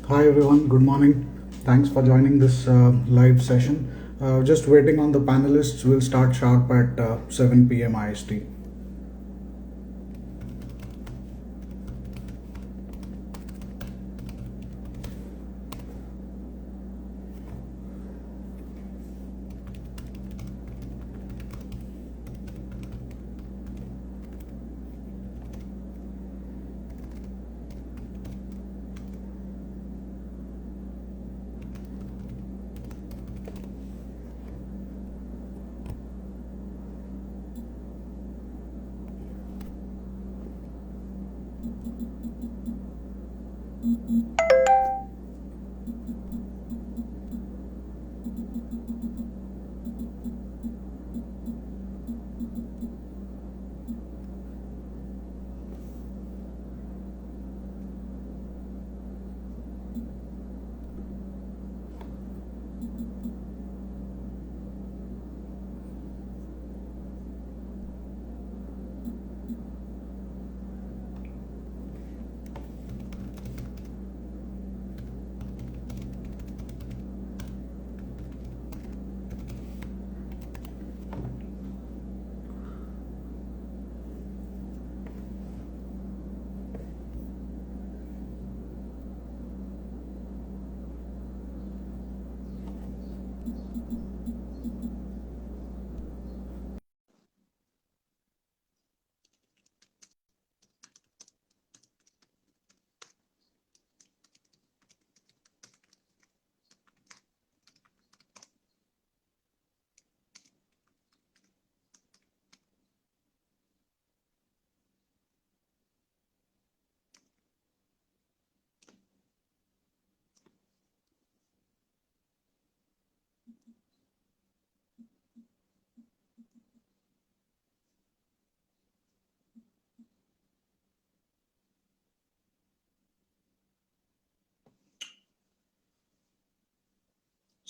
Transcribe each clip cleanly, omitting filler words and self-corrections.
Hi everyone, good morning. Thanks for joining this live session. Just waiting on the panelists. We'll start sharp at 7 p.m. IST.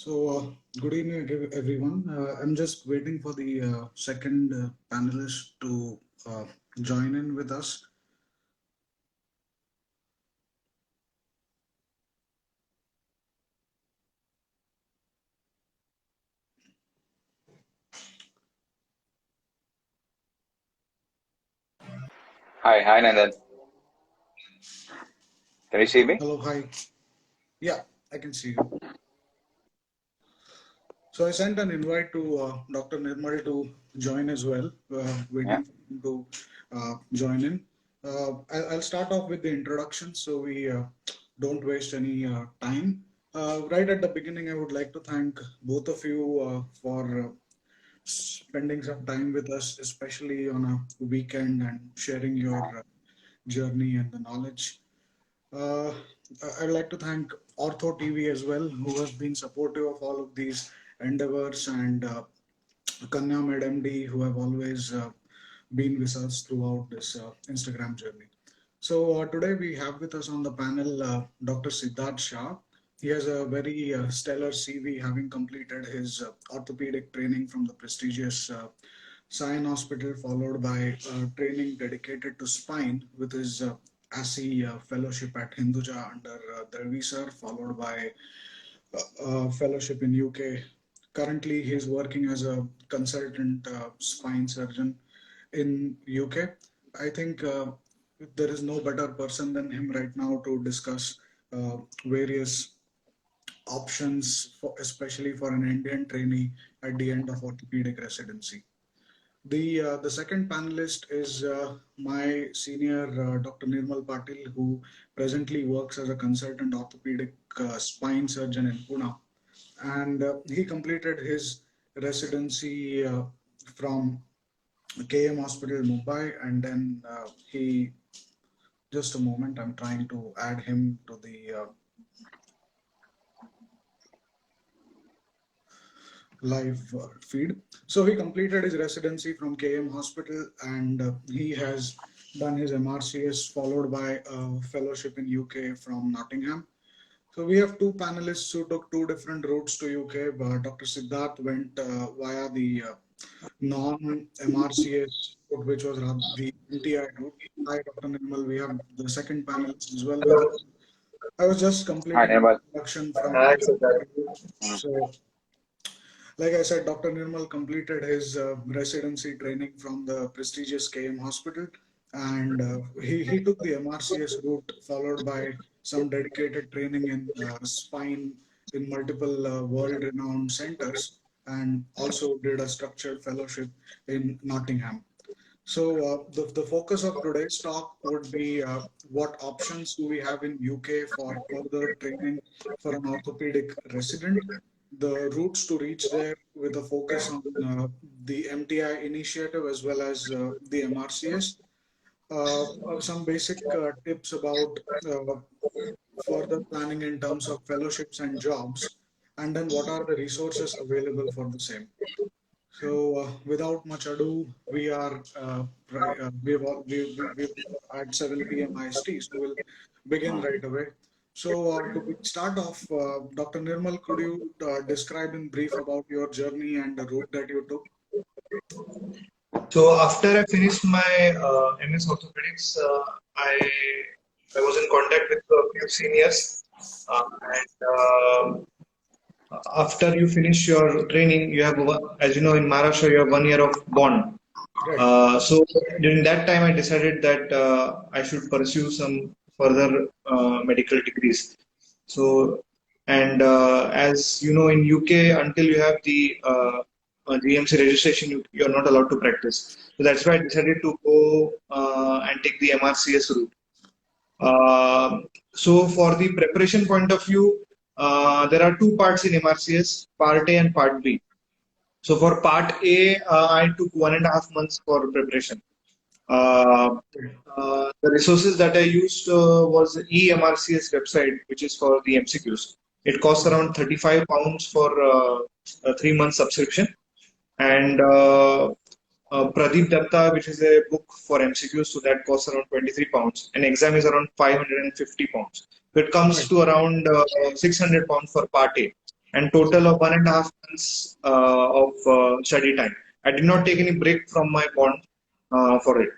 Good evening, everyone. I'm just waiting for the second panelist to join in with us. Hi, Nandan. Can you see me? Hello, hi. Yeah, I can see you. So I sent an invite to Dr. Nirmal to join as well, Yeah. waiting for him to join in. I'll start off with the introduction so we don't waste any time. Right at the beginning, I would like to thank both of you for spending some time with us, especially on a weekend, and sharing your journey and the knowledge. Uh, I'd like to thank Ortho TV as well, who has been supportive of all of these endeavors, and Kanya Med MD, who have always been with us throughout this Instagram journey. So today we have with us on the panel Dr. Siddharth Shah. He has a very stellar CV, having completed his orthopedic training from the prestigious Sion Hospital, followed by training dedicated to spine with his ASI fellowship at Hinduja under Delvi sir, followed by fellowship in UK. Currently, he's working as a consultant spine surgeon in UK. I think there is no better person than him right now to discuss various options, for, especially for an Indian trainee at the end of orthopedic residency. The second panelist is my senior Dr. Nirmal Patil, who presently works as a consultant orthopedic spine surgeon in Pune, and he completed his residency from KM Hospital, Mumbai, and then he. Just a moment, I'm trying to add him to the live feed. So he completed his residency from KM Hospital, and he has done his MRCS, followed by a fellowship in UK from Nottingham. So we have two panelists who took two different routes to UK, but Dr. Siddharth went via the non-MRCS route, which was the MTI route. Hi, Dr. Nirmal. We have the second panelist as well with us. I was just Hi, completing Nirmal. the introduction from Hi, you. So, like I said, Dr. Nirmal completed his residency training from the prestigious KM Hospital, and he took the MRCS route, followed by some dedicated training in spine in multiple world-renowned centers, and also did a structured fellowship in Nottingham. So the focus of today's talk would be what options do we have in UK for further training for an orthopedic resident, the routes to reach there with a focus on the MTI initiative as well as the MRCS, some basic tips about uh, further planning in terms of fellowships and jobs, and then what are the resources available for the same. So, without much ado, we are we've at 7 p.m. IST, so we'll begin right away. So, to start off, Dr. Nirmal, could you describe in brief about your journey and the route that you took? So after I finished my MS Orthopedics, I was in contact with a few seniors, and after you finish your training, you have, as you know, in Maharashtra, you have 1 year of bond. Right, So during that time, I decided that I should pursue some further medical degrees. So, and as you know, in UK, until you have the GMC registration, you're not allowed to practice. So that's why I decided to go and take the MRCS route. So for the preparation point of view, there are two parts in MRCS, Part A and Part B. So for Part A, I took 1.5 months for preparation. Uh, the resources that I used was the eMRCS website, which is for the MCQs. It costs around £35 for a 3 month subscription. And Pradeep Datta, which is a book for MCQs, so that costs around £23. An exam is around £550. So it comes right, to around £600 for Part A, and total of 1.5 months of study time. I did not take any break from my bond for it.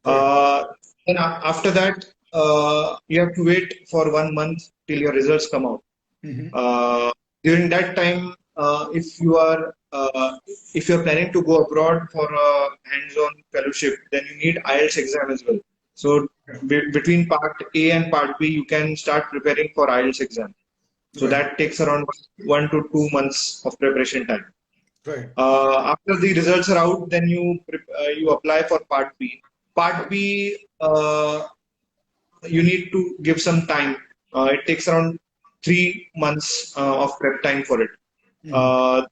right. After that, you have to wait for 1 month till your results come out. Mm-hmm. During that time, if you are planning to go abroad for a hands-on fellowship, then you need IELTS exam as well. So Okay. between Part A and Part B, you can start preparing for IELTS exam. So Right, that takes around 1 to 2 months of preparation time. right, After the results are out, then you apply for Part B. Part B, you need to give some time. It takes around 3 months of prep time for it. Mhm. Uh,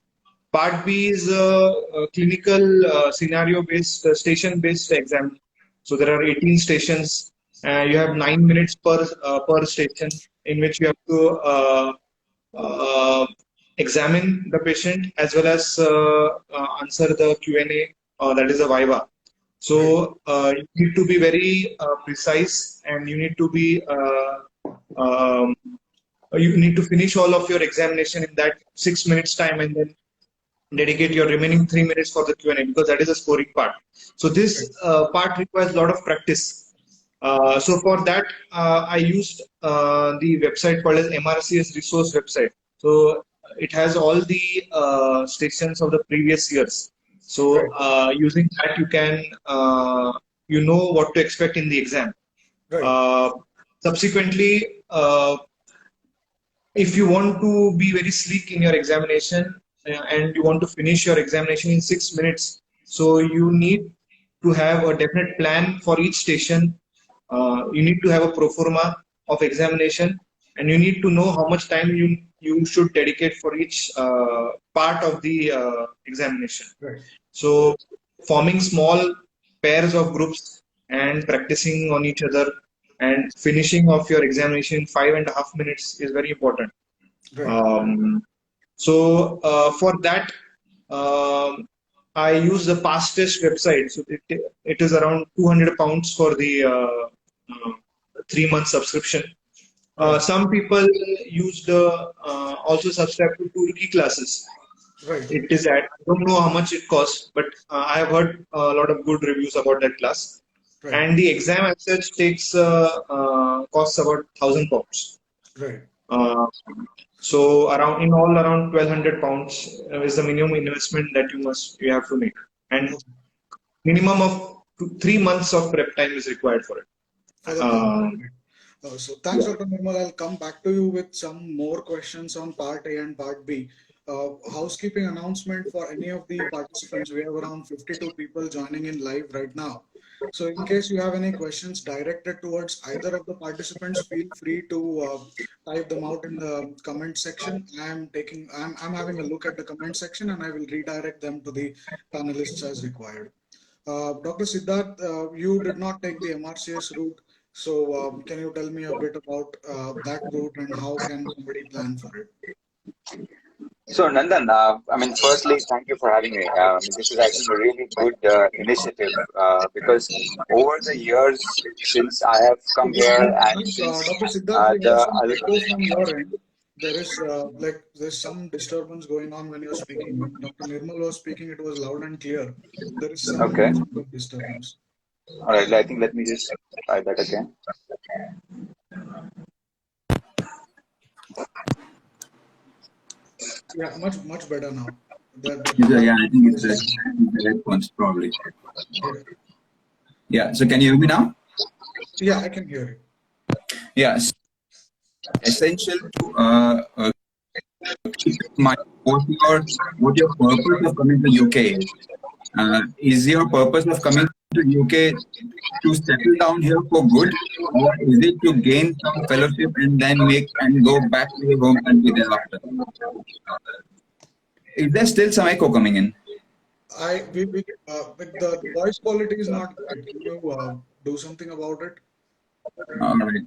Part B is a clinical scenario-based, station-based exam. So there are 18 stations. You have 9 minutes per station, in which you have to uh, examine the patient as well as answer the Q&A, that is a viva. Right. So you need to be very precise, and you need to be um, you need to finish all of your examination in that 6 minutes time, and then dedicate your remaining 3 minutes for the Q&A, because that is the scoring part. So Right. this part requires a lot of practice. So for that, I used the website called as MRCS resource website. So it has all the stations of the previous years. So Right. using that, you can you know what to expect in the exam. Right. Uh, Subsequently, if you want to be very sleek in your examination, and you want to finish your examination in 6 minutes, so you need to have a definite plan for each station. You need to have a pro forma of examination, and you need to know how much time you should dedicate for each part of the examination. Right. So forming small pairs of groups and practicing on each other and finishing off your examination in 5.5 minutes is very important. Right. Um, so for that, um, I use the past test website. So it is around £200 for the 3 month subscription. Right. Some people use the also subscribe to Turkey classes. Right. It is at, I don't know how much it costs, but I have heard a lot of good reviews about that class. Right. And the exam as such takes costs about £1,000. Right. Uh, so around in all around £1,200 is the minimum investment that you have to make, and Okay. minimum of 3 months of prep time is required for it. For the part. Um, So thanks, Dr. Nirmal. I'll come back to you with some more questions on part A and part B. Housekeeping announcement for any of the participants. We have around 52 people joining in live right now. So in case you have any questions directed towards either of the participants, feel free to type them out in the comment section. I'm having a look at the comment section, and I will redirect them to the panelists as required. Dr. Siddharth, you did not take the MRCS route. So, can you tell me a bit about that route and how can somebody plan for it? So, Nandan, firstly, thank you for having me. This is actually a really good initiative because over the years since I have come here and since Dr. Siddharth, we have the some other. echo from your end. There's some disturbance going on when you're speaking. When Dr. Nirmal was speaking, it was loud and clear. There is some Okay, sort of disturbance. all right, I think let me just try that again. Yeah, much better now. That Yeah, I think it's noise is the headphones probably. yeah. Yeah, so can you hear me now? Yeah, I can hear Yeah, essential to keep in mind what your purpose of coming to UK is. Is your purpose of coming to UK to settle down here for good, or is it to gain some fellowship and then make and go back to your home country thereafter? Is there still some echo coming in? The voice quality is not great. Can you do something about it? All right.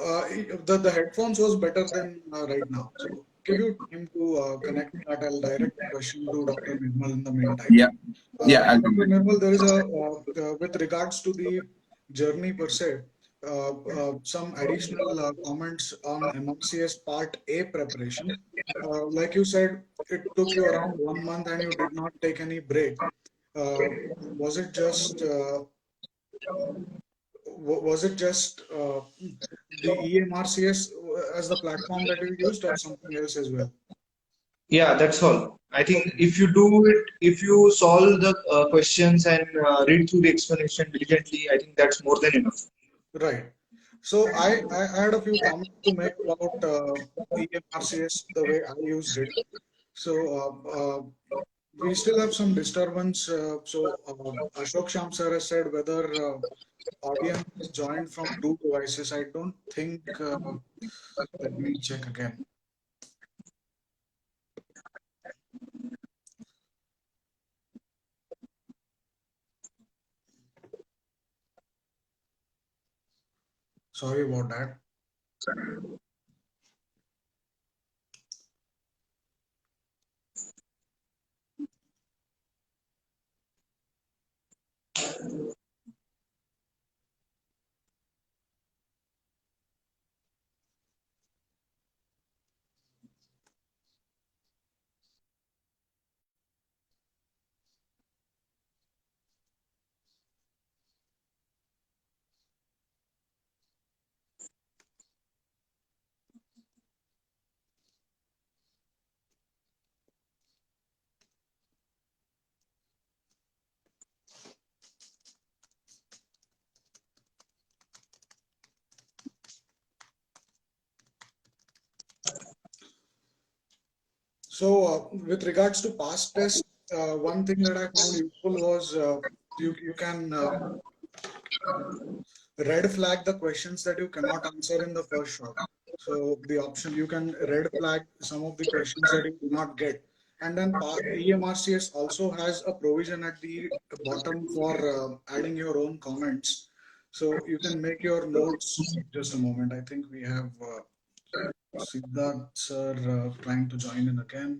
I The headphones was better than right now. So give you time to connect that. I'll direct the question to Dr. Nirmal in the meantime. yeah, I'll come Dr. back. Nirmal, there is with regards to the journey per se, some additional comments on MRCS Part A preparation. Like you said, it took you around 1 month and you did not take any break. Uh, was it just was it just the EMRCS as the platform that you used, or something else as well? yeah, that's all. I think Okay, if you do it, if you solve the questions and read through the explanation diligently, I think that's more than enough. right. So I had a few comments to make about EMRCS the way I used it. So We still have some disturbance. Ashok Sham sir has said whether audience is joined from two devices. I don't think. Let me check again. Sorry about that. With regards to past tests, one thing that I found useful was you can red flag the questions that you cannot answer in the first shot. So the option you can red flag some of the questions that you do not get, and then EMRCS also has a provision at the bottom for adding your own comments. So you can make your notes. Just a moment. I think we have Siddharth sir trying to join in again.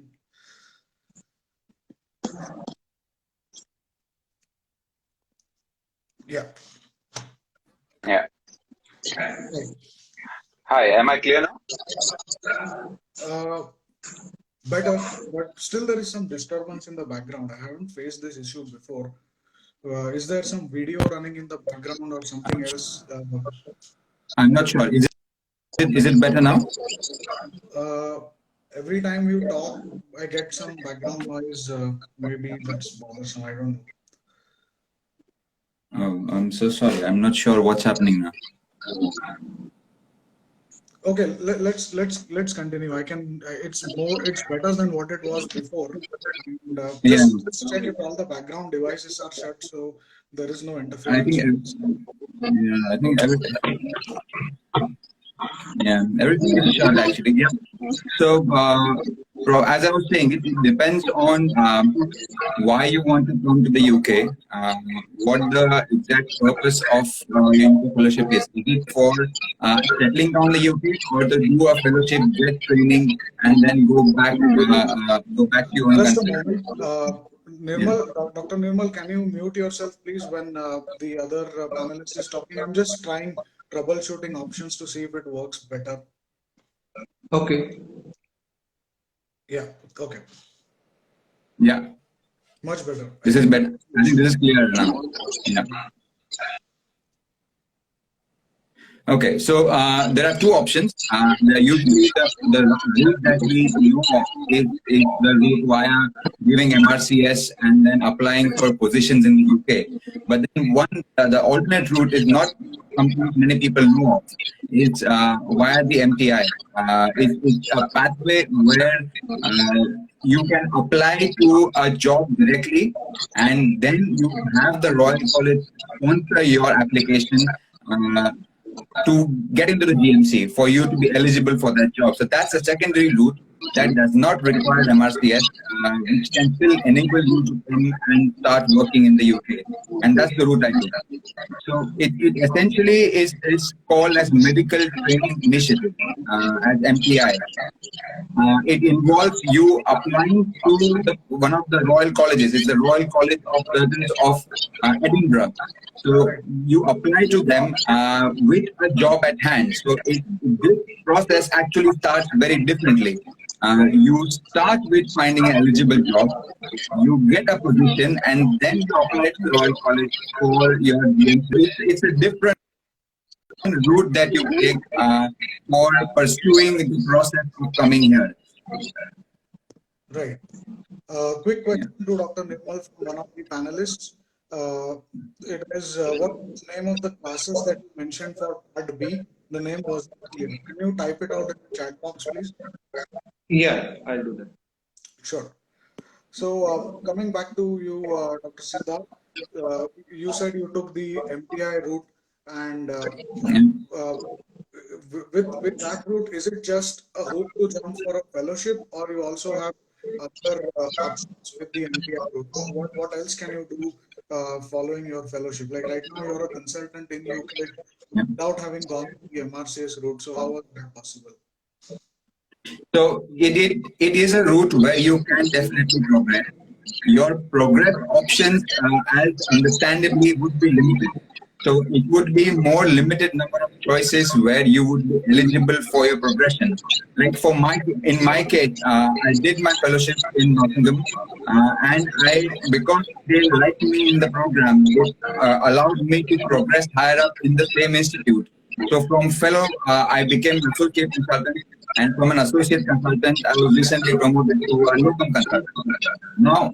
Yeah. Yeah. Hi, am I clear now? Better, but still there is some disturbance in the background. I haven't faced this issue before. Is there some video running in the background or something else? I'm not sure. Is it better now? Every time you talk, I get some background noise. Maybe that's bothersome. I don't know. Oh, I'm so sorry. I'm not sure what's happening now. Okay, let's continue. I can. It's better than what it was before. And, just check if all the background devices are shut, so there is no interference. I think everything is shut actually. Yeah. So, as I was saying, it depends on why you want to come to the UK, what the exact purpose of your fellowship is. Is it for settling down the UK, or to do a fellowship, get training, and then go back to your own Just country? a moment. Nirmal, Dr. Nirmal, can you mute yourself, please, when the other panelist is talking? I'm just trying troubleshooting options to see if it works better. Okay. Yeah, okay. Yeah. Much better. This is better. I think this is clear now. Yeah. Okay, so there are two options. Usually, the route that we know of is the route via giving MRCS and then applying for positions in the UK. But then the alternate route is not something many people know of. It's via the MTI. It's a pathway where you can apply to a job directly, and then you have the Royal College sponsor your application to get into the GMC for you to be eligible for that job. So that's a secondary route that does not require MRCS, which can still enable you to come and start working in the UK. And that's the route I took. So it essentially is called as Medical Training Initiative, as MTI. It involves you applying to one of the Royal Colleges. It's the Royal College of Surgeons of Edinburgh. So you apply to them with a job at hand. So this process actually starts very differently. You start with finding an eligible job, you get a position, and then you apply to the Royal College for your GMC. It's a different route that you take for pursuing the process of coming here. Right. Quick question to Dr. Nirmal from one of the panelists. It is what's the name of the classes that you mentioned for Part B? The name was clear. Can you type it out in the chat box, please? Yeah, I'll do that. Sure. So, coming back to you, Dr. Siddharth, you said you took the MTI route, and uh, with that route, is it just a hope to jump for a fellowship, or you also have other options with the MTI route? What else can you do following your fellowship? Like right now, you're a consultant in UK without having gone the MRCS route. So, how was that possible? So it is a route where you can definitely progress. Your progress options, as understandably, would be limited. So it would be more limited number of choices where you would be eligible for your progression. Like in my case, I did my fellowship in Nottingham, and because they liked me in the program, they allowed me to progress higher up in the same institute. So from fellow, I became a full care consultant, and from an associate consultant, I was recently promoted to a locum consultant. Now,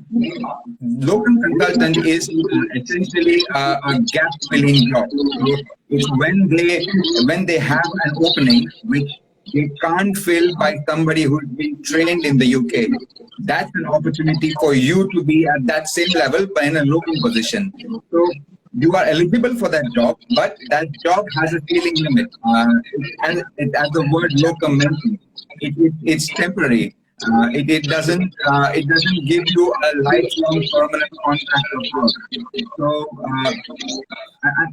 locum consultant is essentially a gap filling job. So it's when they have an opening which they can't fill by somebody who's been trained in the UK. That's an opportunity for you to be at that same level but in a locum position. So you are eligible for that job, but that job has a ceiling limit. As the word locum mentions, it's temporary. It doesn't give you a lifelong permanent contract of work. So I,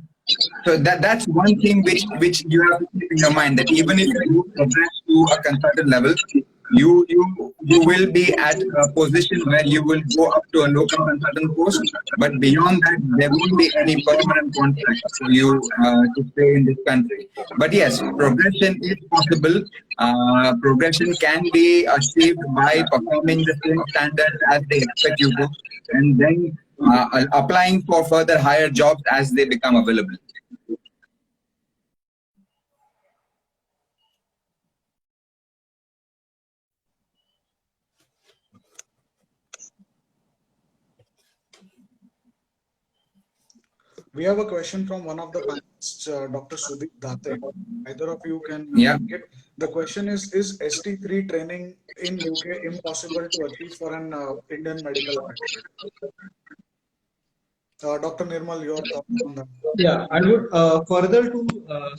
so that's one thing which you have to keep in your mind, that even if you progress to a consultant level, you will be at a position where you will go up to a local consultant post, but beyond that there won't be any permanent contract for you to stay in this country. But yes, progression is possible. Progression can be achieved by performing the same standards as they expect you to, and then applying for further higher jobs as they become available. We have a question from one of the panelists, Dr. Sudip Date. Either of you can Yeah. take it. The question is ST3 training in UK impossible to achieve for an Indian medical graduate? Dr. Nirmal, your thoughts on that? Yeah, I would further to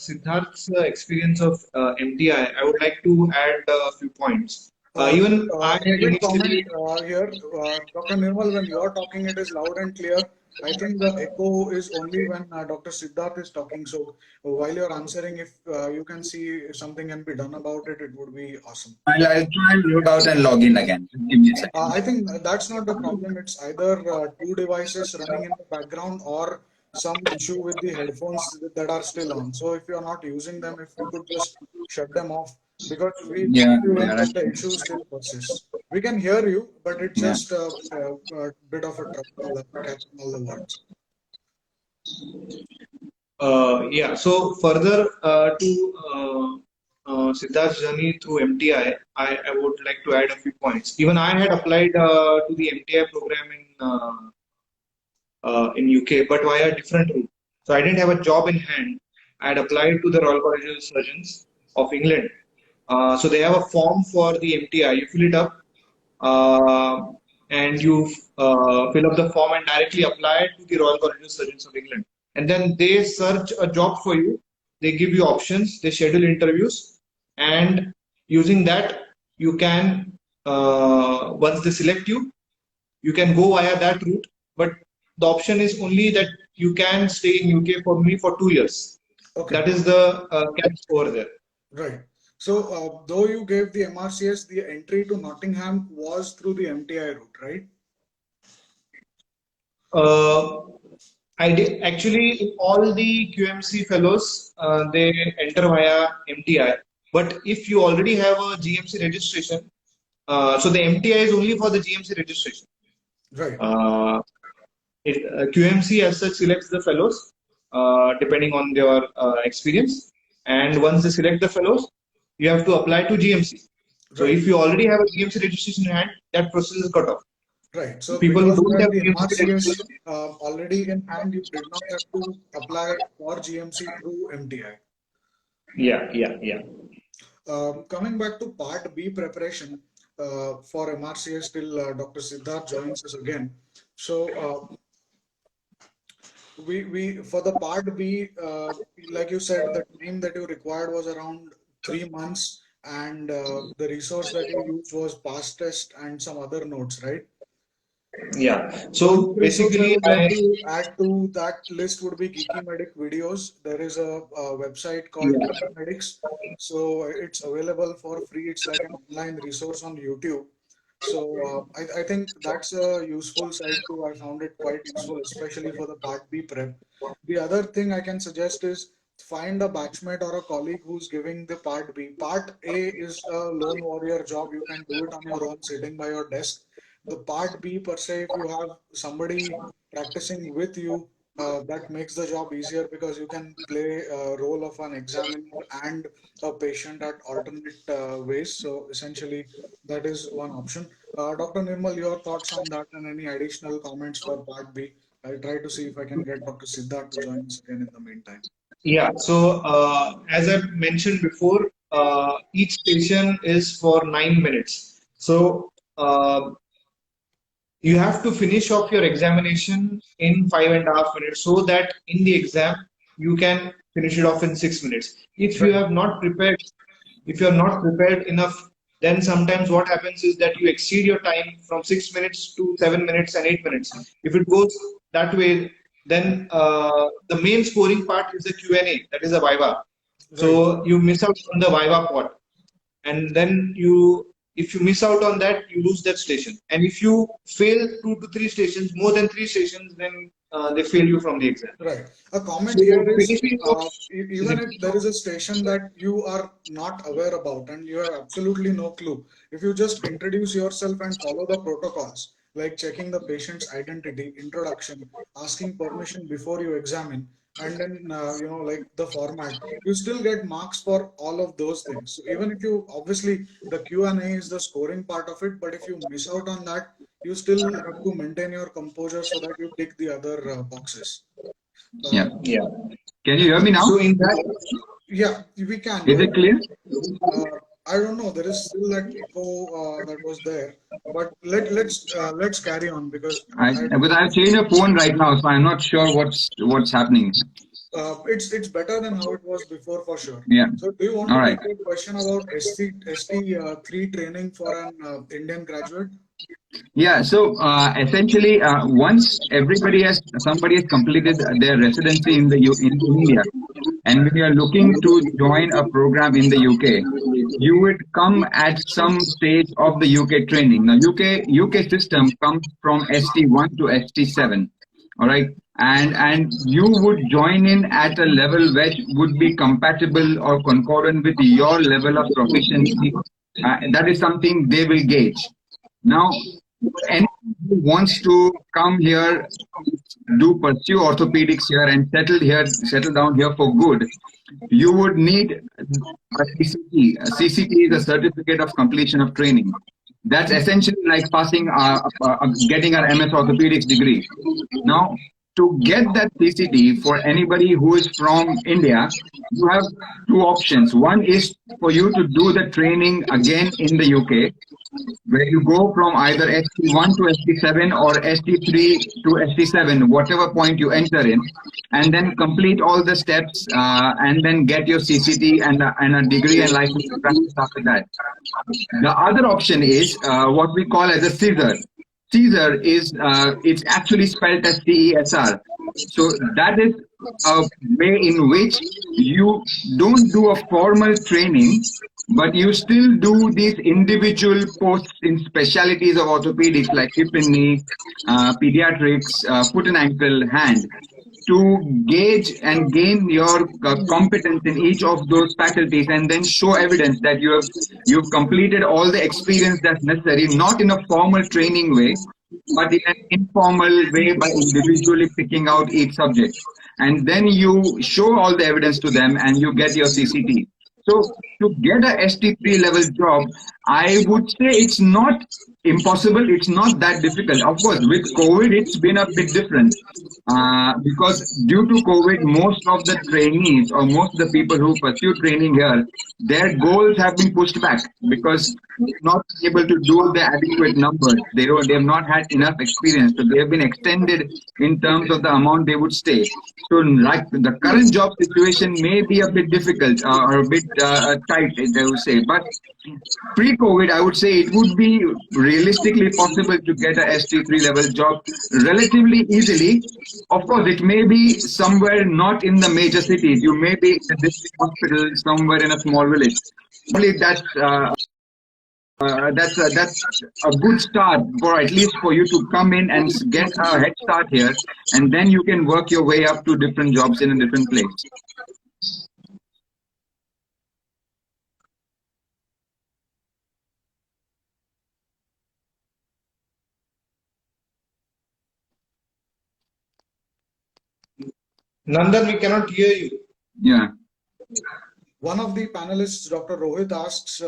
Siddharth's experience of MTI, I would like to add a few points. Even I had Quick comment initially. here, Dr. Nirmal, when you're talking, it is loud and clear. I think the echo is only when Dr. Siddharth is talking. So while you're answering, if you can see if something can be done about it, it would be awesome. I'll try and load out and log in again. Just give me a second. I think that's not the problem. It's either two devices running in the background or some issue with the headphones that are still on. So if you're not using them, if you could just shut them off, because we Yeah, feel yeah, that right. the issue still persists. We can hear you, but it's Yeah. just a bit of a trouble catching all the words. Yeah, so further to Siddharth's journey through MTI, I would like to add a few points. Even I had applied to the MTI program in UK, but via a different route. So I didn't have a job in hand. I had applied to the Royal College of Surgeons of England. So they have a form for the MTI. You fill it up, uh, and you fill up the form and directly apply it to the Royal College of Surgeons of England. And then they search a job for you. They give you options. They schedule interviews, and using that, you can once they select you, you can go via that route. But the option is only that you can stay in UK for me for 2 years. Okay, That is the catch over there. right. So though you gave the MRCS, the entry to Nottingham was through the MTI route, right? Uh, I did actually all the QMC fellows they enter via MTI. But if you already have a GMC registration, so the MTI is only for the GMC registration. Right. QMC as such selects the fellows depending on their experience, and once they select the fellows, you have to apply to GMC. So Right. if you already have a GMC registration in hand, that process is cut off. Right. So People who because you don't had have the GMC MRCS registration, already in hand, you did not have to apply for GMC through MTI. yeah. Coming back to Part B preparation, for MRCS till Dr. Siddharth joins us again. So we for the part B, like you said, the time that you required was around 3 months, and the resource that you used was past test and some other notes, right? Yeah. One So resource I basically, would like to add to that list would be Geeky Medic videos. There is a website called yeah, Geeky Medics, so it's available for free. It's like an online resource on YouTube. So I think that's a useful site too. I found it quite useful, especially for the Part B prep. The other thing I can suggest is find a batchmate or a colleague who's giving the Part B. Part A is a lone warrior job. You can do it on your own, sitting by your desk. The part B per se, if you have somebody practicing with you, that makes the job easier because you can play a role of an examiner and a patient at alternate ways. So essentially, that is one option. Dr. Nirmal, your thoughts on that and any additional comments for part B? I'll try to see if I can get Dr. Siddharth to join us again in the meantime. yeah. So as I mentioned before, each station is for 9 minutes. So you have to finish off your examination in 5.5 minutes so that in the exam you can finish it off in 6 minutes. If you Right, have not prepared, if you are not prepared enough, then sometimes what happens is that you exceed your time from 6 minutes to 7 minutes and 8 minutes. If it goes that way, then the main scoring part is the Q&A, that is the Viva. right. So you miss out on the Viva part, and then if you miss out on that, you lose that station. And if you fail 2 to 3 stations, more than 3 stations, then they fail you from the exam. Right. A comment So here is finishing off even if there is a station that you are not aware about and you have absolutely no clue, if you just introduce yourself and follow the protocols, like checking the patient's identity, introduction, asking permission before you examine, and then like the format, you still get marks for all of those things. So even if you obviously the Q&A is the scoring part of it, but if you miss out on that, you still have to maintain your composure so that you tick the other boxes. Yeah. Uh, yeah. Can you hear me now? So in that, yeah, we can. Is it clear? I don't know. There is still that echo that was there, but let's carry on because Because I've changed a phone right now, so I'm not sure what's happening. it's better than how it was before for sure. Yeah. So, do you want All to right. take a question about ST3 training for an Indian graduate? Yeah. So essentially, once somebody has completed their residency in in India, and when you are looking to join a program in the UK, you would come at some stage of the UK training. Now, UK system comes from ST1 to ST7. All right. And you would join in at a level which would be compatible or concordant with your level of proficiency. That is something they will gauge. Now, anyone who wants to come here, do pursue orthopedics here and settle down here for good, you would need a CCT. A CCT is a certificate of completion of training. That's essentially like passing, getting our MS orthopedics degree. Now, to get that CCT for anybody who is from India, you have two options. One is for you to do the training again in the UK, where you go from either ST1 to ST7 or ST3 to ST7, whatever point you enter in, and then complete all the steps and then get your CCT and a degree and license to practice after that. The other option is what we call as a CSER. CSER is it's actually spelled as CESR. So that is a way in which you don't do a formal training, but you still do these individual posts in specialties of orthopedics like hip and knee, pediatrics, foot and ankle, hand, to gauge and gain your competence in each of those faculties, and then show evidence that you've completed all the experience that's necessary, not in a formal training way, but in an informal way by individually picking out each subject. And then you show all the evidence to them and you get your CCT. So to get a ST3 level job, I would say it's not impossible. It's not that difficult. Of course, with COVID, it's been a bit different. Because due to COVID, most of the trainees or most of the people who pursue training here, their goals have been pushed back because they're not able to do the adequate numbers. They have not had enough experience, so they have been extended in terms of the amount they would stay. So, like the current job situation may be a bit difficult or a bit tight, I would say, but pre-COVID, I would say it would be realistically possible to get a ST3 level job relatively easily. Of course, it may be somewhere not in the major cities. You may be in a district hospital somewhere in a small village. Probably that's a good start for at least for you to come in and get a head start here, and then you can work your way up to different jobs in a different place. Nandan, we cannot hear you. Yeah. One of the panelists, Dr. Rohit, asks,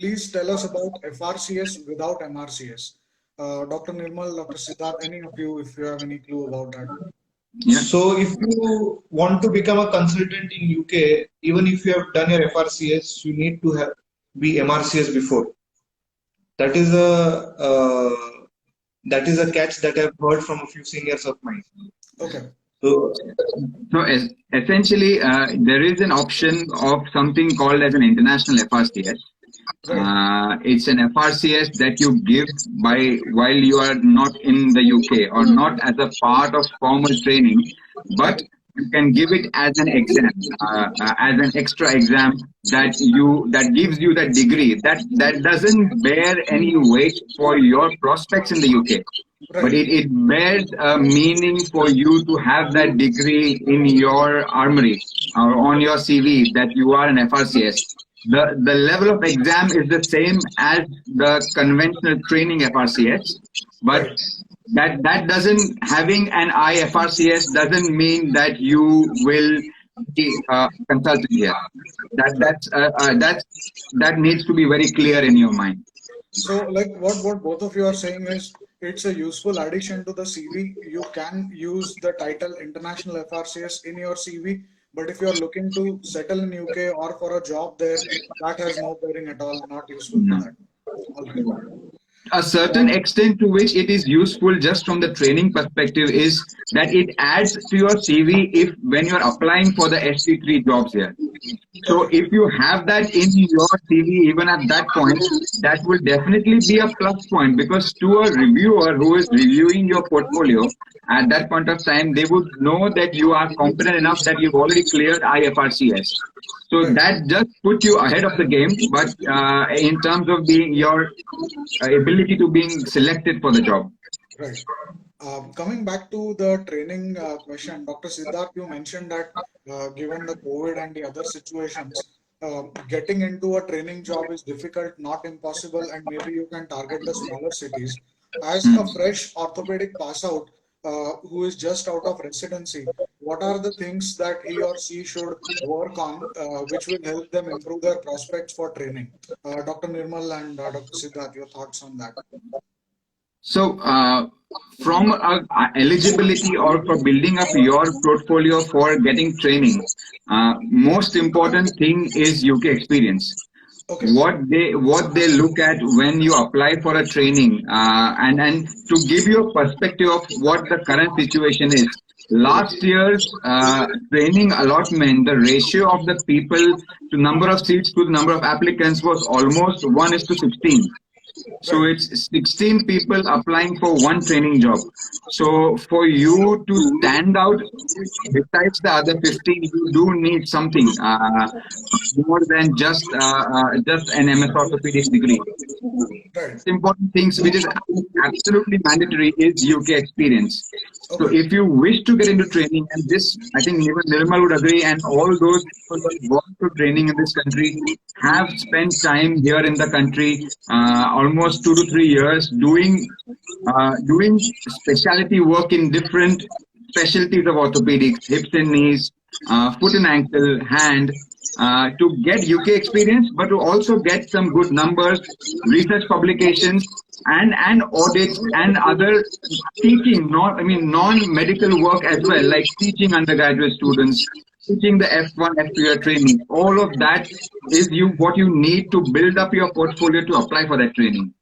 please tell us about FRCS without MRCS. Dr. Nirmal, Dr. Siddharth, any of you, if you have any clue about that. Yeah. So if you want to become a consultant in UK, even if you have done your FRCS, you need to be MRCS before. That is a catch that I've heard from a few seniors of mine. Okay. So essentially, there is an option of something called as an international FRCS. It's an FRCS that you give while you are not in the UK or not as a part of formal training, but you can give it as an exam, as an extra exam that gives you that degree. That doesn't bear any weight for your prospects in the UK. But it bears a meaning for you to have that degree in your armory or on your CV that you are an FRCS. The level of exam is the same as the conventional training FRCS, but that doesn't, having an IFRCS doesn't mean that you will be a consultant here. That needs to be very clear in your mind. So, like what both of you are saying is, it's a useful addition to the CV. You can use the title International FRCS in your CV, but if you are looking to settle in UK or for a job there, that has no bearing at all, not useful for that. All right. A certain extent to which it is useful just from the training perspective is that it adds to your CV when you're applying for the ST3 jobs here. So if you have that in your CV even at that point, that will definitely be a plus point, because to a reviewer who is reviewing your portfolio at that point of time, they would know that you are competent enough that you've already cleared IFRCS. So that just puts you ahead of the game, but in terms of being your ability to being selected for the job. Right. Coming back to the training question, Dr. Siddharth, you mentioned that given the COVID and the other situations, getting into a training job is difficult, not impossible, and maybe you can target the smaller cities. As a fresh orthopedic pass out who is just out of residency, what are the things that he or she should work on which will help them improve their prospects for training? Dr. Nirmal and Dr. Siddharth, your thoughts on that? So, from eligibility or for building up your portfolio for getting training, most important thing is UK experience. Okay. What they look at when you apply for a training, and to give you a perspective of what the current situation is. Last year's training allotment, the ratio of the people to number of seats to the number of applicants was almost 1:16. So it's 16 people applying for one training job. So for you to stand out, besides the other 15, you do need something more than just an MS orthopedics degree. Important things which is absolutely mandatory is UK experience. So if you wish to get into training, and this, I think even Nirmal would agree, and all those people who have gone through training in this country have spent time here in the country, almost 2 to 3 years doing specialty work in different specialties of orthopedics, hips and knees, foot and ankle, hand. to get UK experience, but to also get some good numbers, research publications, and audits and other teaching, non-medical work as well, like teaching undergraduate students, teaching the F1, F2 year training. All of that is what you need to build up your portfolio to apply for that training.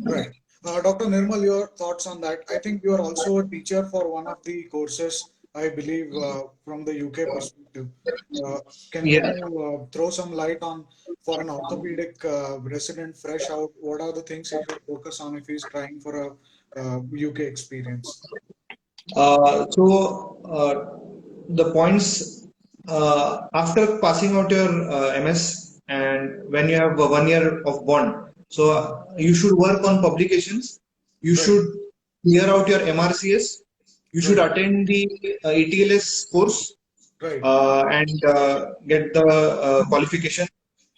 Right. Dr. Nirmal, your thoughts on that? I think you are also a teacher for one of the courses, I believe, from the UK perspective. Uh, can Yeah. you throw some light on, for an orthopedic resident fresh out, what are the things he should focus on if he's trying for a UK experience? So the points after passing out your MS and when you have 1 year of bond, so you should work on publications. You Right, should clear out your MRCS. You should right, attend the ATLS course right, and get the qualification.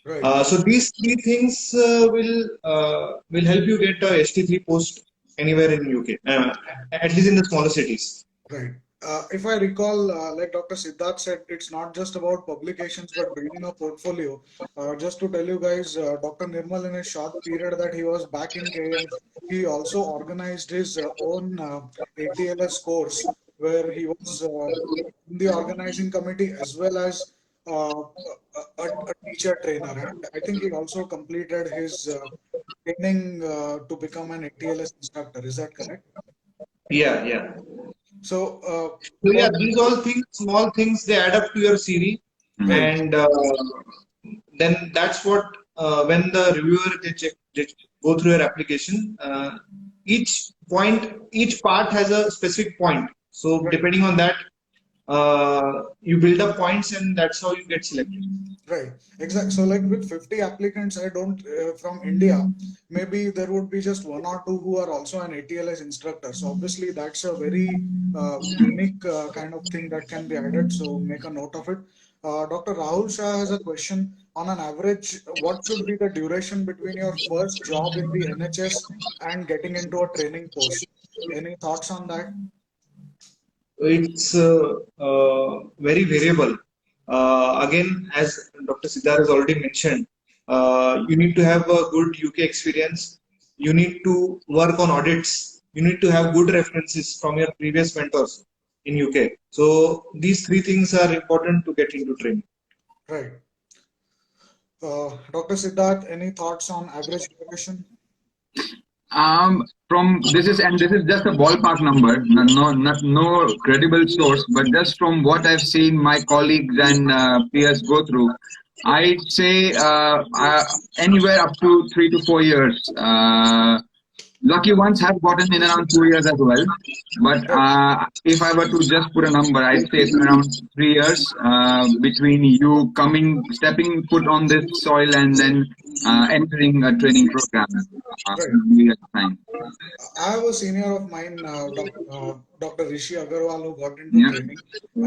right. So these three things will help you get a ST3 post anywhere in UK, at least in the smaller cities. Right. If I recall, like Dr. Siddharth said, it's not just about publications but building a portfolio. Just to tell you guys, Dr. Nirmal, in a short period that he was back in KF, he also organized his own ATLS course where he was in the organizing committee as well as a teacher trainer. And I think he also completed his training to become an ATLS instructor. Is that correct? Yeah, yeah. So, So for yeah, these all things, small things, they add up to your CV, right, and then that's what when the reviewer they go through your application, each part has a specific point. So right, depending on that, you build up points, and that's how you get selected. right, exactly. So, like with 50 applicants, I don't from India, maybe there would be just one or two who are also an ATLS instructor. So, obviously, that's a very unique kind of thing that can be added. So, make a note of it. Dr. Rahul Shah has a question. On an average, what should be the duration between your first job in the NHS and getting into a training post? Any thoughts on that? It's very variable. Again, as Dr. Siddharth has already mentioned, you need to have a good UK experience. You need to work on audits. You need to have good references from your previous mentors in UK. So these three things are important to get into training. Right. Dr. Siddharth, any thoughts on average duration? This is just a ballpark number, no credible source, but just from what I've seen my colleagues and peers go through, I'd say anywhere up to 3 to 4 years. Lucky ones have gotten in around 2 years as well. But Right. if I were to just put a number, I'd say it's around 3 years between you stepping foot on this soil and then entering a training program. Right. Maybe at time. I have a senior of mine, Dr. Rishi Agarwal, who got into Yeah, training,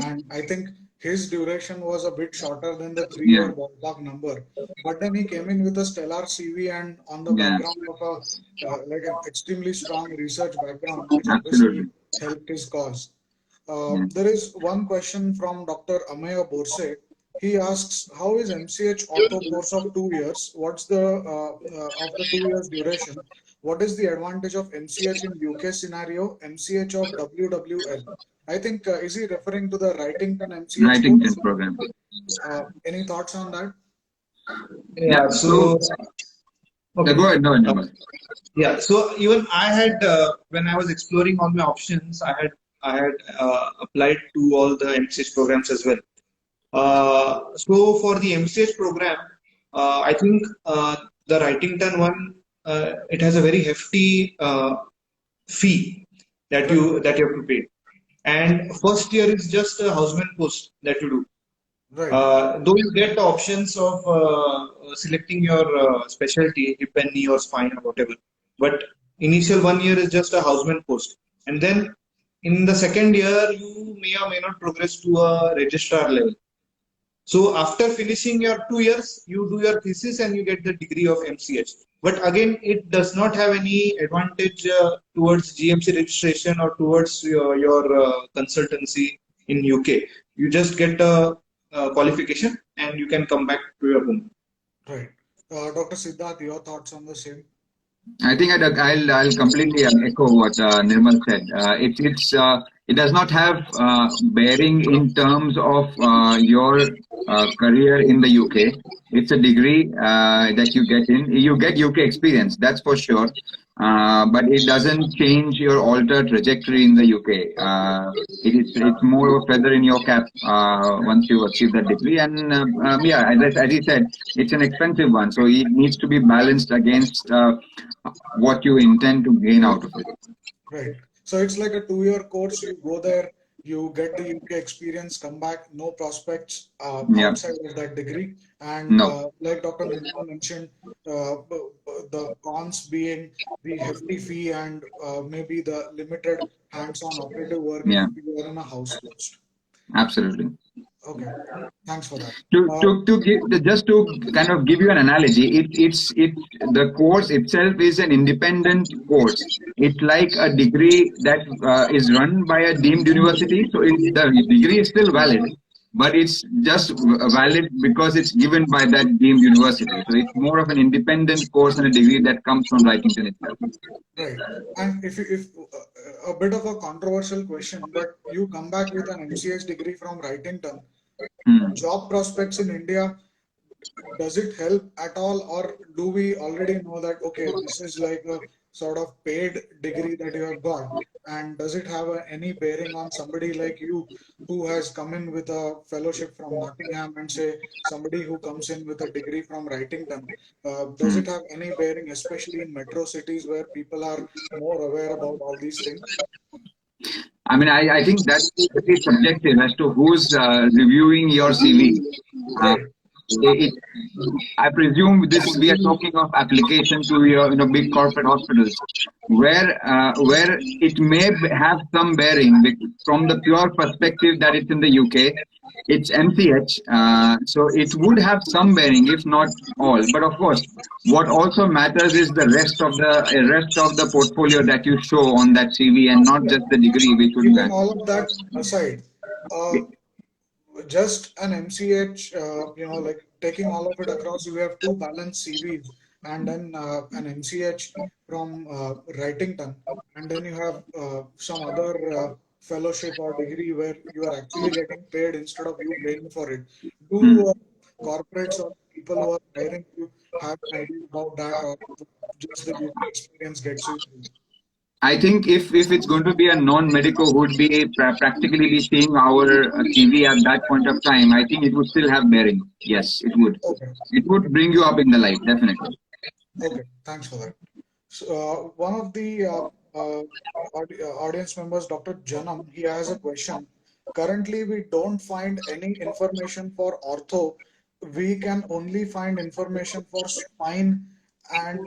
and I think his duration was a bit shorter than the yeah, 3 year ballpark number. But then he came in with a stellar CV and on the yeah, background of a like an extremely strong research background, which obviously absolutely. helped his cause. Yeah. There is one question from Dr. Amaya Borse. He asks, how is MCH auto course of 2 years? What's the of the 2 years duration? What is the advantage of MCH in UK scenario? MCH of WWL. I think is he referring to the Wrightington MCH Writing course? program. Any thoughts on that? Yeah. Yeah. So So okay. go ahead, no, Uh, Nirmal. Yeah, so even I had when I was exploring all my options, I had applied to all the MCH programs as well. So for the MCH program, I think the Wrightington one it has a very hefty fee Right, that you have to pay, and first year is just a houseman post that you do. right, Though you get options of selecting your specialty, hip and knee or spine or whatever, but initial 1 year is just a houseman post, and then in the second year you may or may not progress to a registrar level. So after finishing your 2 years, you do your thesis and you get the degree of MCH. But again, it does not have any advantage towards GMC registration or towards your consultancy in UK. You just get a qualification, and you can come back to your home. Right. Dr. Siddharth, your thoughts on the same? I think I'll completely echo what Nirmal said. It does not have bearing in terms of your career in the UK. It's a degree that you get in. You get UK experience, that's for sure. But it doesn't change your altered trajectory in the UK. It's more of a feather in your cap once you achieve that degree. And yeah, as he said, it's an expensive one, so it needs to be balanced against what you intend to gain out of it. Right. So it's like a 2-year course. You go there, you get the UK experience, come back, no prospects Yeah, outside of that degree. And no, like Dr. Nirmal mentioned, the cons being the hefty fee and maybe the limited hands-on operative work if yeah, you are in a house post. absolutely. Okay, thanks for that. To give just to kind of give you an analogy, it's the course itself is an independent course. It's like a degree that is run by a deemed university, so the degree is still valid, but it's just valid because it's given by that deemed university. So it's more of an independent course and a degree that comes from Writington itself. Right. And if a bit of a controversial question, but you come back with an MCH degree from Writington, Hmm. job prospects in India, does it help at all, or do we already know that okay, this is like a sort of paid degree that you have got, and does it have any bearing on somebody like you who has come in with a fellowship from Nottingham and say somebody who comes in with a degree from Writington? Does Hmm. it have any bearing, especially in metro cities where people are more aware about all these things? I mean, I think that's very subjective as to who's reviewing your CV. Uh, Right. it, I presume this we are talking of application to your big corporate hospitals, where it may have some bearing from the pure perspective that it's in the UK. It's MCH, so it would have some bearing, if not all. But of course, what also matters is the rest of the portfolio that you show on that CV, and not just the degree which would Keeping matter. all of that aside, uh, just an MCH, like taking all of it across, you have two balanced CVs and then an MCH from Writington, and then you have some other fellowship or degree where you are actually getting paid instead of you paying for it. Hmm. Do corporates or people who are hiring you have an idea about that, or just the UK experience gets you? I think if it's going to be a non-medico who would be practically be seeing our CV at that point of time, I think it would still have bearing. Yes, it would. Okay, It would bring you up in the light, definitely. okay, thanks for that. So, one of the audience members, Dr. Janam, he has a question. Currently, we don't find any information for ortho. We can only find information for spine and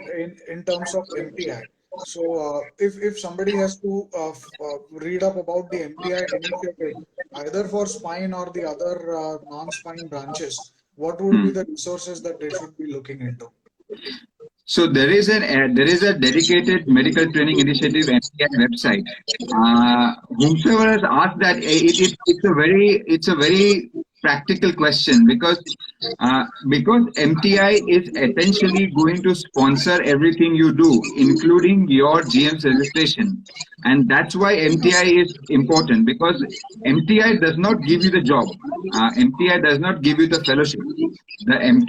in terms of MPI. So, if somebody has to read up about the MPI initiative, either for spine or the other non-spine branches, what would be Hmm. the resources that they should be looking into? So there is a dedicated medical training initiative MPI website. Whomsoever has asked that, it's a very practical question because MTI is essentially going to sponsor everything you do, including your GM's registration, and that's why MTI is important, because MTI does not give you the job. MTI does not give you the fellowship.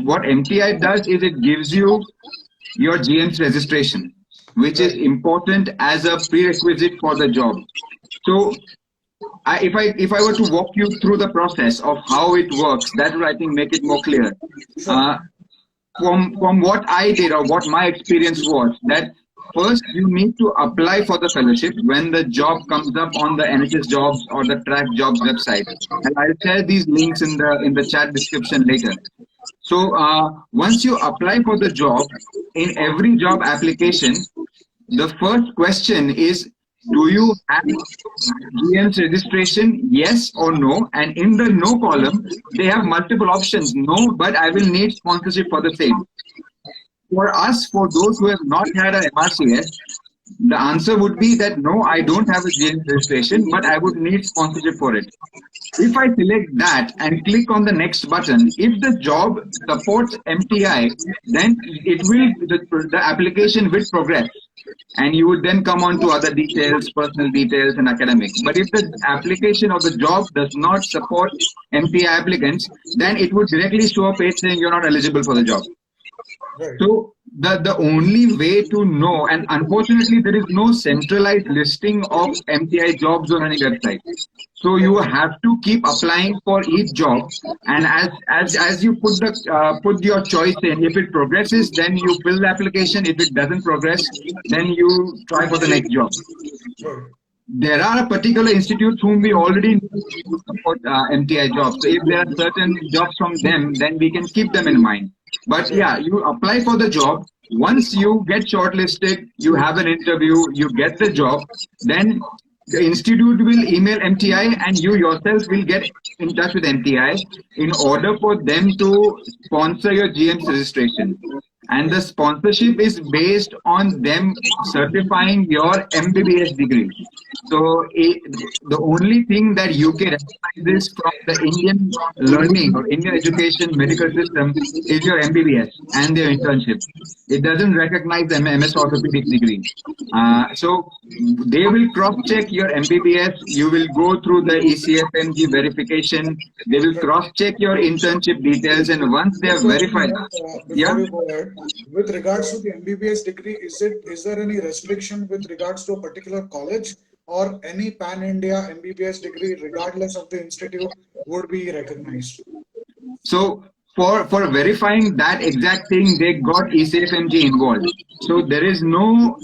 What MTI does is it gives you your GM's registration, which is Right. important as a prerequisite for the job. So, if I were to walk you through the process of how it works, that will, I think, make it more clear. Sure. Uh, from what I did, or what my experience was, that first you need to apply for the fellowship when the job comes up on the NHS Jobs or the Track Jobs website, and I'll share these links in the chat description later. So once you apply for the job, in every job application, the first question is, do you have GM's registration? Yes or no? And in the no column, they have multiple options. No, but I will need sponsorship for the same. For us, for those who have not had an MRCS, The answer would be that no, I don't have a GM registration, but I would need sponsorship for it. If I select that and click on the next button, if the job supports MTI, then the application will progress. And you would then come on to other details, personal details, and academic. But if the application of the job does not support MTI applicants, then it would directly show a page saying you're not eligible for the job. Right. So the only way to know, and unfortunately there is no centralized listing of MTI jobs on any website. So you have to keep applying for each job, and as you put your choice in, if it progresses, then you fill the application. If it doesn't progress, then you try for the next job. Right. There are particular institutes whom we already know to support MTI jobs. So if there are certain jobs from them, then we can keep them in mind. But yeah, you apply for the job. Once you get shortlisted, you have an interview, you get the job, then the institute will email MTI and you yourself will get in touch with MTI in order for them to sponsor your GM's registration. And the sponsorship is based on them certifying your MBBS degree. So the only thing that UK recognizes from the Indian learning or Indian education medical system is your MBBS and their internship. It doesn't recognize the MS orthopedic degree. So they will cross-check your MBBS. You will go through the ECFMG verification. They will cross-check your internship details, and once they Quick have question, verified, before yeah. you go ahead. With regards to the MBBS degree, is there any restriction with regards to a particular college, or any pan-India MBBS degree, regardless of the institute, would be recognized? So for verifying that exact thing, they got ECFMG involved. So there is no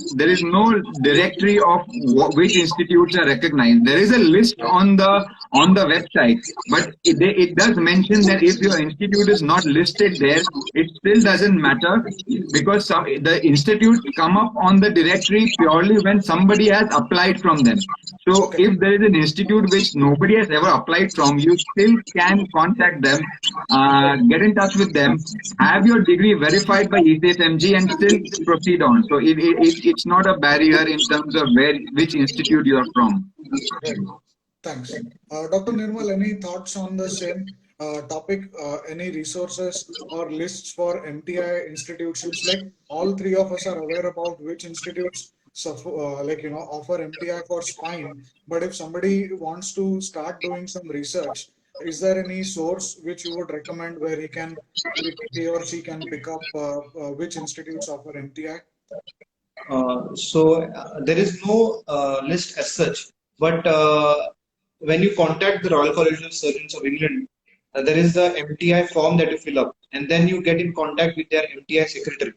directory of which institutes are recognized. There is a list on the website, but it does mention that if your institute is not listed there, it still doesn't matter, because the institutes come up on the directory purely when somebody has applied from them. So Okay. if there is an institute which nobody has ever applied from, you still can contact them, get in touch with them, have your degree verified by ECSMG, and still proceed on. So it's not a barrier in terms of which institute you are from. Right. Thanks. Dr. Nirmal, any thoughts on the same topic? Any resources or lists for MTI institutions? Like, all three of us are aware about which institutes offer MTI for spine. But if somebody wants to start doing some research, is there any source which you would recommend where he or she can pick up which institutes offer MTI? There is no list as such, but when you contact the Royal College of Surgeons of England, there is the MTI form that you fill up, and then you get in contact with their MTI secretary.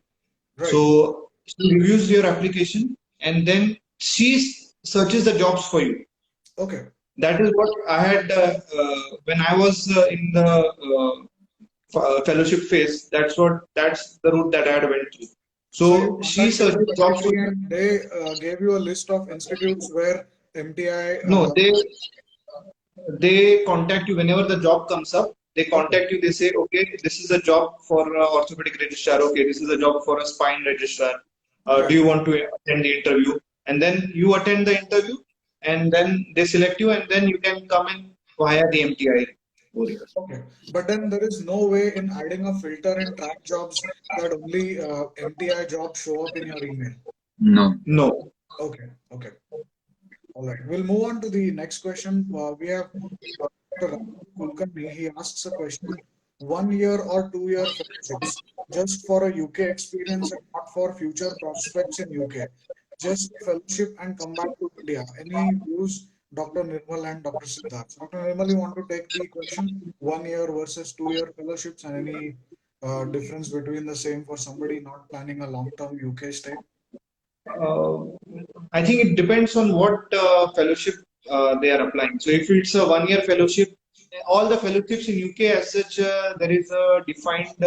Right. So she reviews your application, and then she searches the jobs for you. Okay. That is what I had when I was in the fellowship phase. That's the route that I had went through. So she searches jobs for you. And they gave you a list of institutes where MTI. No, they contact you whenever the job comes up. They contact you. They say, okay, this is a job for orthopedic registrar. Okay, this is a job for a spine registrar. Do you want to attend the interview? And then you attend the interview, and then they select you, and then you can come in via the MTI. Okay, but then there is no way in adding a filter and track jobs that only MTI jobs show up in your email. No. Okay. All right. We'll move on to the next question. We have Dr. Kulkarni. He asks a question: 1 year or 2 year fellowships, just for a UK experience and not for future prospects in UK. Just fellowship and come back to India. Any views, Dr. Nirmal and Dr. Siddharth? Dr. Nirmal, you want to take the question? 1 year versus 2 year fellowships, and any difference between the same for somebody not planning a long-term UK stay? I think it depends on what fellowship they are applying. So if it's a 1 year fellowship, all the fellowships in UK as such, there is a defined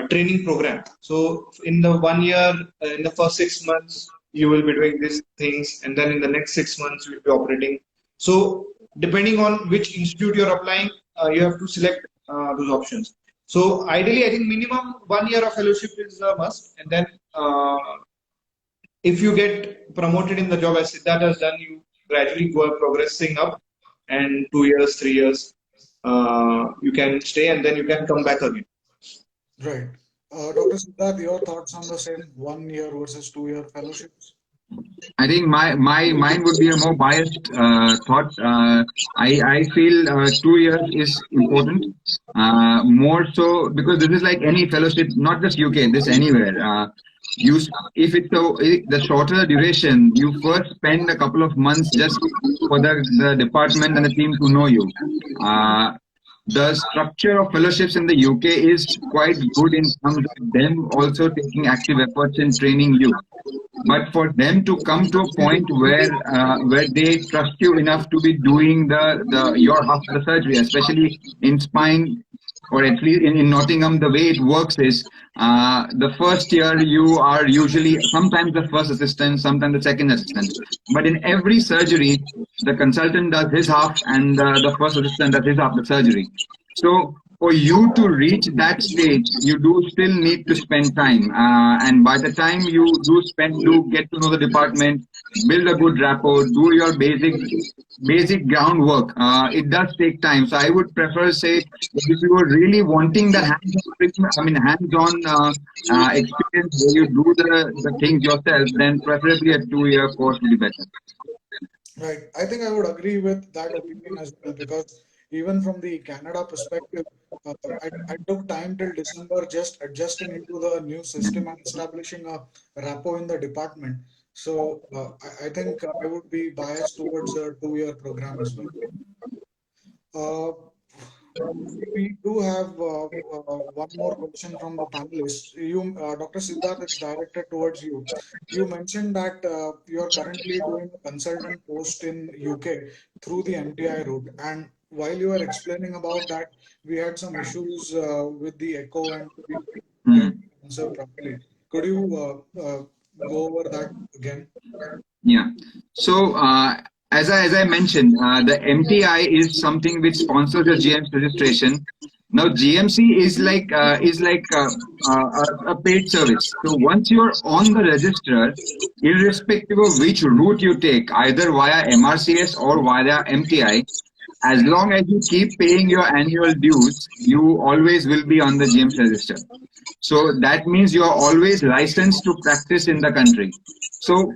training program. So in the 1 year, in the first 6 months, you will be doing these things, and then in the next 6 months, you will be operating. So depending on which institute you're applying, you have to select those options. So ideally, I think minimum 1 year of fellowship is a must, and then if you get promoted in the job as Siddharth has done, you gradually go progressing up, and 2 years, 3 years, you can stay and then you can come back again. Right. Dr. Siddharth, your thoughts on the same 1 year versus 2 year fellowships? I think my mine would be a more biased thought. I feel 2 years is important, more so because this is like any fellowship, not just UK, this anywhere. You if it's the shorter duration, you first spend a couple of months just for the department and the team to know you. The structure of fellowships in the UK is quite good in terms of them also taking active efforts in training you. But for them to come to a point where they trust you enough to be doing the your half of the surgery, especially in spine, or at least in Nottingham, the way it works is the first year you are usually sometimes the first assistant, sometimes the second assistant. But in every surgery, the consultant does his half and the first assistant does his half the surgery. So for you to reach that stage, you do still need to spend time. And by the time you do get to know the department, build a good rapport, do your basic groundwork. It does take time. So I would prefer say if you were really wanting the hands-on experience where you do the things yourself, then preferably a 2 year course would be better. Right. I think I would agree with that opinion as well, because even from the Canada perspective, I took time till December just adjusting into the new system and establishing a rapport in the department. So I think I would be biased towards a 2 year program as well. Uh, we do have one more question from the panelists. Dr. Siddharth, it's directed towards you. You mentioned that you are currently doing a consultant post in UK through the MTI route. And while you were explaining about that, we had some issues with the echo and we couldn't get Mm. the answer properly. Could you go over that again? Yeah. So as I mentioned, the MTI is something which sponsors the GMC registration. Now GMC is like a paid service. So once you're on the register, irrespective of which route you take, either via MRCS or via MTI, as long as you keep paying your annual dues, you always will be on the GMC register. So that means you are always licensed to practice in the country. So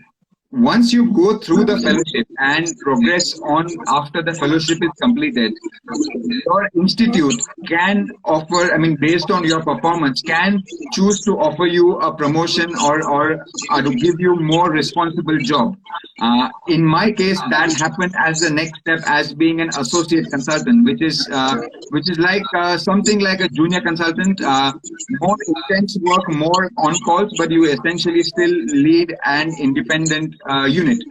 once you go through the fellowship and progress on after the fellowship is completed, your institute can offer, based on your performance, can choose to offer you a promotion or to give you more responsible job. In my case, that happened as the next step as being an associate consultant, which is like something like a junior consultant, more intense work, more on calls, but you essentially still lead an independent unit.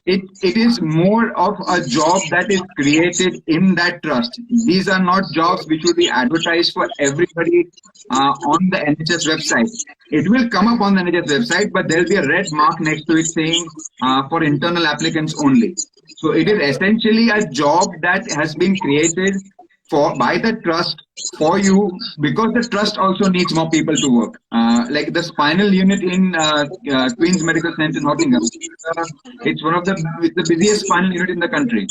It is more of a job that is created in that trust. These are not jobs which will be advertised for everybody on the NHS website. It will come up on the NHS website, but there will be a red mark next to it saying for internal applicants only. So it is essentially a job that has been created by the trust for you, because the trust also needs more people to work. Like the spinal unit in Queen's Medical Centre in Nottingham, it's one of the busiest spinal unit in the country.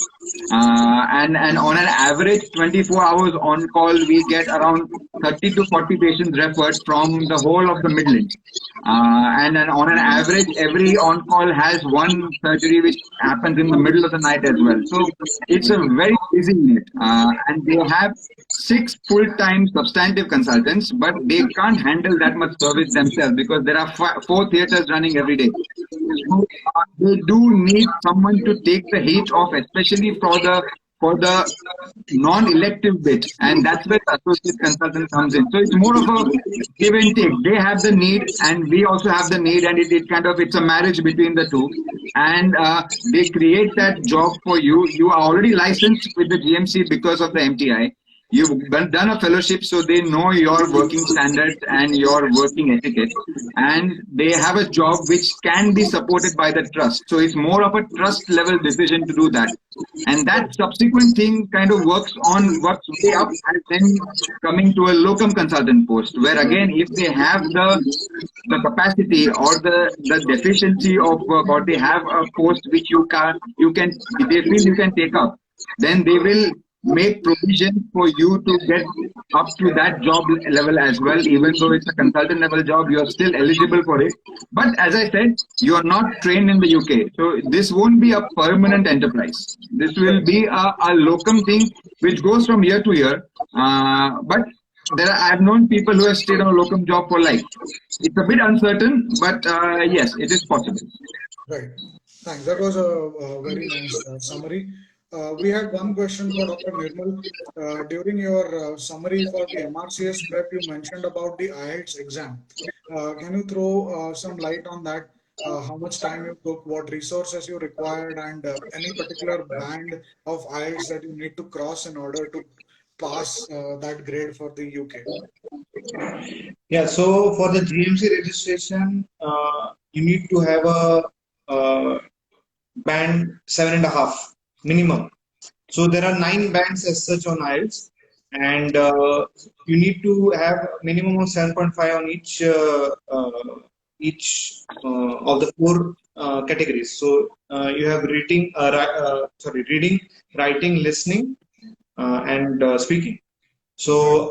And on an average 24 hours on call, we get around 30 to 40 patients referred from the whole of the Midlands. And on an average, every on call has one surgery which happens in the middle of the night as well. So it's a very busy unit, and they have 6 full-time substantive consultants, but they can't handle that much service themselves because there are 4 theatres running every day. So they do need someone to take the heat off, especially for the non-elective bit, and that's where the associate consultant comes in. So it's more of a give and take. They have the need, and we also have the need, and it's a marriage between the two. And they create that job for you. You are already licensed with the GMC because of the MTI. You've done a fellowship, so they know your working standards and your working etiquette, and they have a job which can be supported by the trust. So it's more of a trust level decision to do that, and that subsequent thing kind of works way up, and then coming to a locum consultant post, where again, if they have the capacity or the deficiency of work, or they have a post which you can they feel you can take up, then they will make provision for you to get up to that job level as well. Even though it's a consultant level job, you are still eligible for it. But as I said, you are not trained in the UK, so this won't be a permanent enterprise. This will be a locum thing which goes from year to year. But I've known people who have stayed on a locum job for life. It's a bit uncertain, but yes, it is possible. Right. Thanks. That was a very nice summary. We had one question for Dr. Nirmal. During your summary for the MRCS prep, you mentioned about the IELTS exam. Can you throw some light on that? How much time you took, what resources you required, and any particular band of IELTS that you need to cross in order to pass that grade for the UK? Yeah, so for the GMC registration, you need to have a band 7.5 minimum. So there are 9 bands as such on IELTS, and you need to have minimum of 7.5 on each of the 4 categories. So you have reading, writing, listening, and speaking. So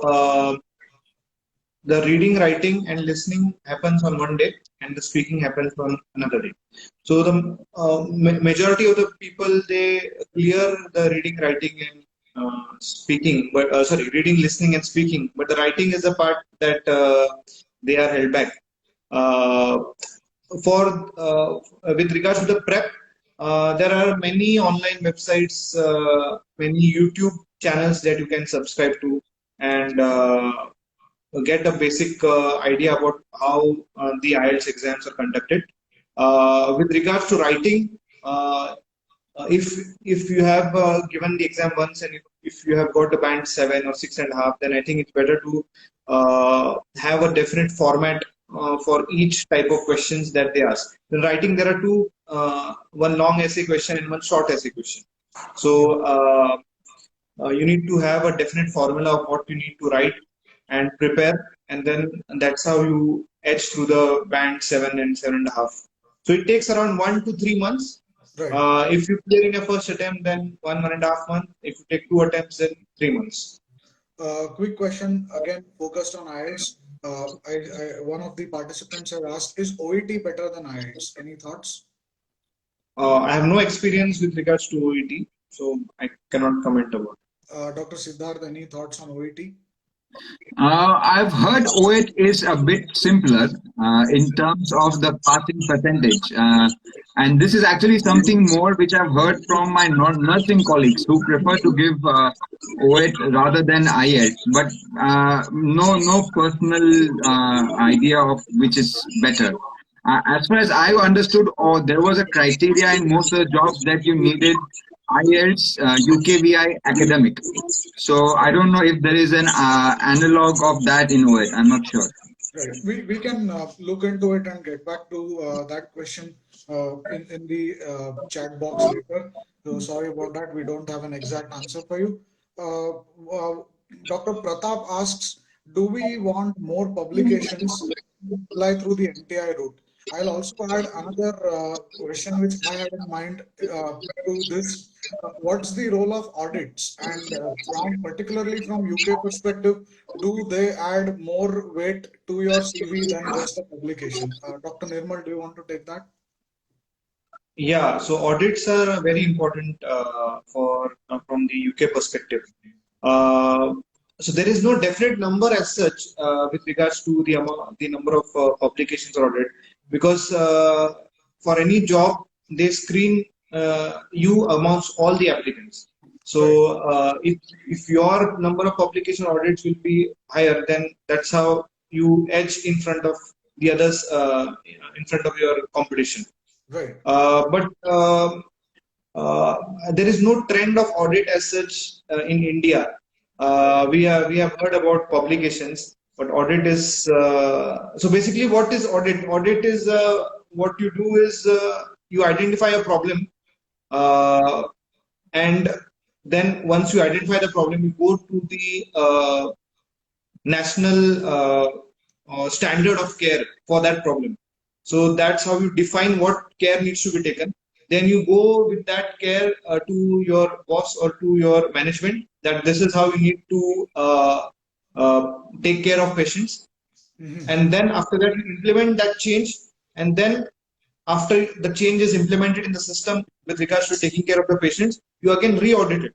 the reading, writing, and listening happens on one day, and the speaking happens on another day. So the majority of the people, they clear the reading, writing, and speaking, but reading, listening, and speaking. But the writing is the part that they are held back. With regards to the prep, there are many online websites, many YouTube channels that you can subscribe to, and get a basic idea about how the IELTS exams are conducted. With regards to writing, if you have given the exam once, and if you have got a band 7 or 6.5, then I think it's better to have a definite format for each type of questions that they ask. In writing, there are 2, one long essay question and one short essay question. So you need to have a definite formula of what you need to write and prepare, and then that's how you edge through the band 7 and 7.5. So it takes around 1 to 3 months. Right. If you clear in your first attempt, then 1.5 months. If you take 2 attempts, then 3 months. Quick question again, focused on IELTS. One of the participants have asked, is OET better than IELTS? Any thoughts? I have no experience with regards to OET, so I cannot comment about it. Dr. Siddharth, any thoughts on OET? I've heard OET is a bit simpler in terms of the passing percentage. And this is actually something more which I've heard from my nursing colleagues who prefer to give OET rather than IELTS. But no personal idea of which is better. As far as I understood, there was a criteria in most of the jobs that you needed IELTS UKVI academic. So I don't know if there is an analog of that in OET. I'm not sure. Right. We can look into it and get back to that question in the chat box later. So sorry about that. We don't have an exact answer for you. Dr. Pratap asks, do we want more publications apply through the NTI route? I'll also add another question which I had in mind to this. What's the role of audits? And particularly from UK perspective, do they add more weight to your CV than just the publication? Dr. Nirmal, do you want to take that? Yeah, so audits are very important from the UK perspective. So there is no definite number as such with regards to the number of publications or audit, because for any job they screen you amongst all the applicants. So if your number of publication audits will be higher, then that's how you edge in front of the others, in front of your competition. Right. But there is no trend of audit as such in India. we have heard about publications, but audit is so basically what is audit? Audit is what you do is you identify a problem, uh, and then once you identify the problem, you go to the national standard of care for that problem. So that's how you define what care needs to be taken. Then you go with that care to your boss or to your management that this is how you need to take care of patients. And then after that, you implement that change. And then after the change is implemented in the system with regards to taking care of the patients, you again re-audit it.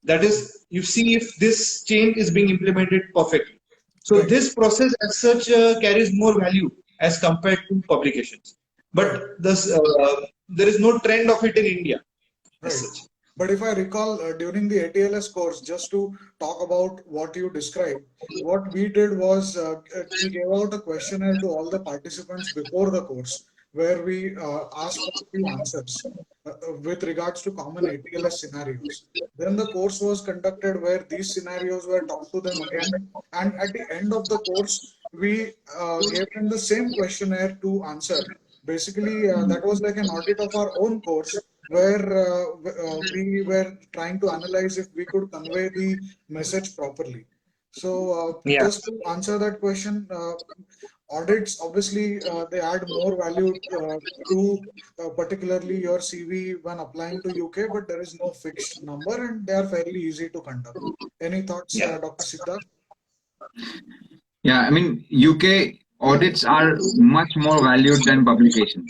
That is, you see if this change is being implemented perfectly. So Right. this process as such carries more value as compared to publications. Right. But this, there is no trend of it in India as Right. such. But if I recall, during the ATLS course, just to talk about what you described, what we did was we gave out a questionnaire to all the participants before the course, where we asked for a few answers with regards to common ATLS scenarios. Then the course was conducted where these scenarios were talked to them again, and at the end of the course, we gave them the same questionnaire to answer. Basically, that was like an audit of our own course where we were trying to analyze if we could convey the message properly. So, Yeah. just to answer that question, audits obviously they add more value to particularly your CV when applying to UK, but there is no fixed number and they are fairly easy to conduct. Any thoughts, Yeah. Dr. Siddharth? Yeah, I mean, UK audits are much more valued than publication.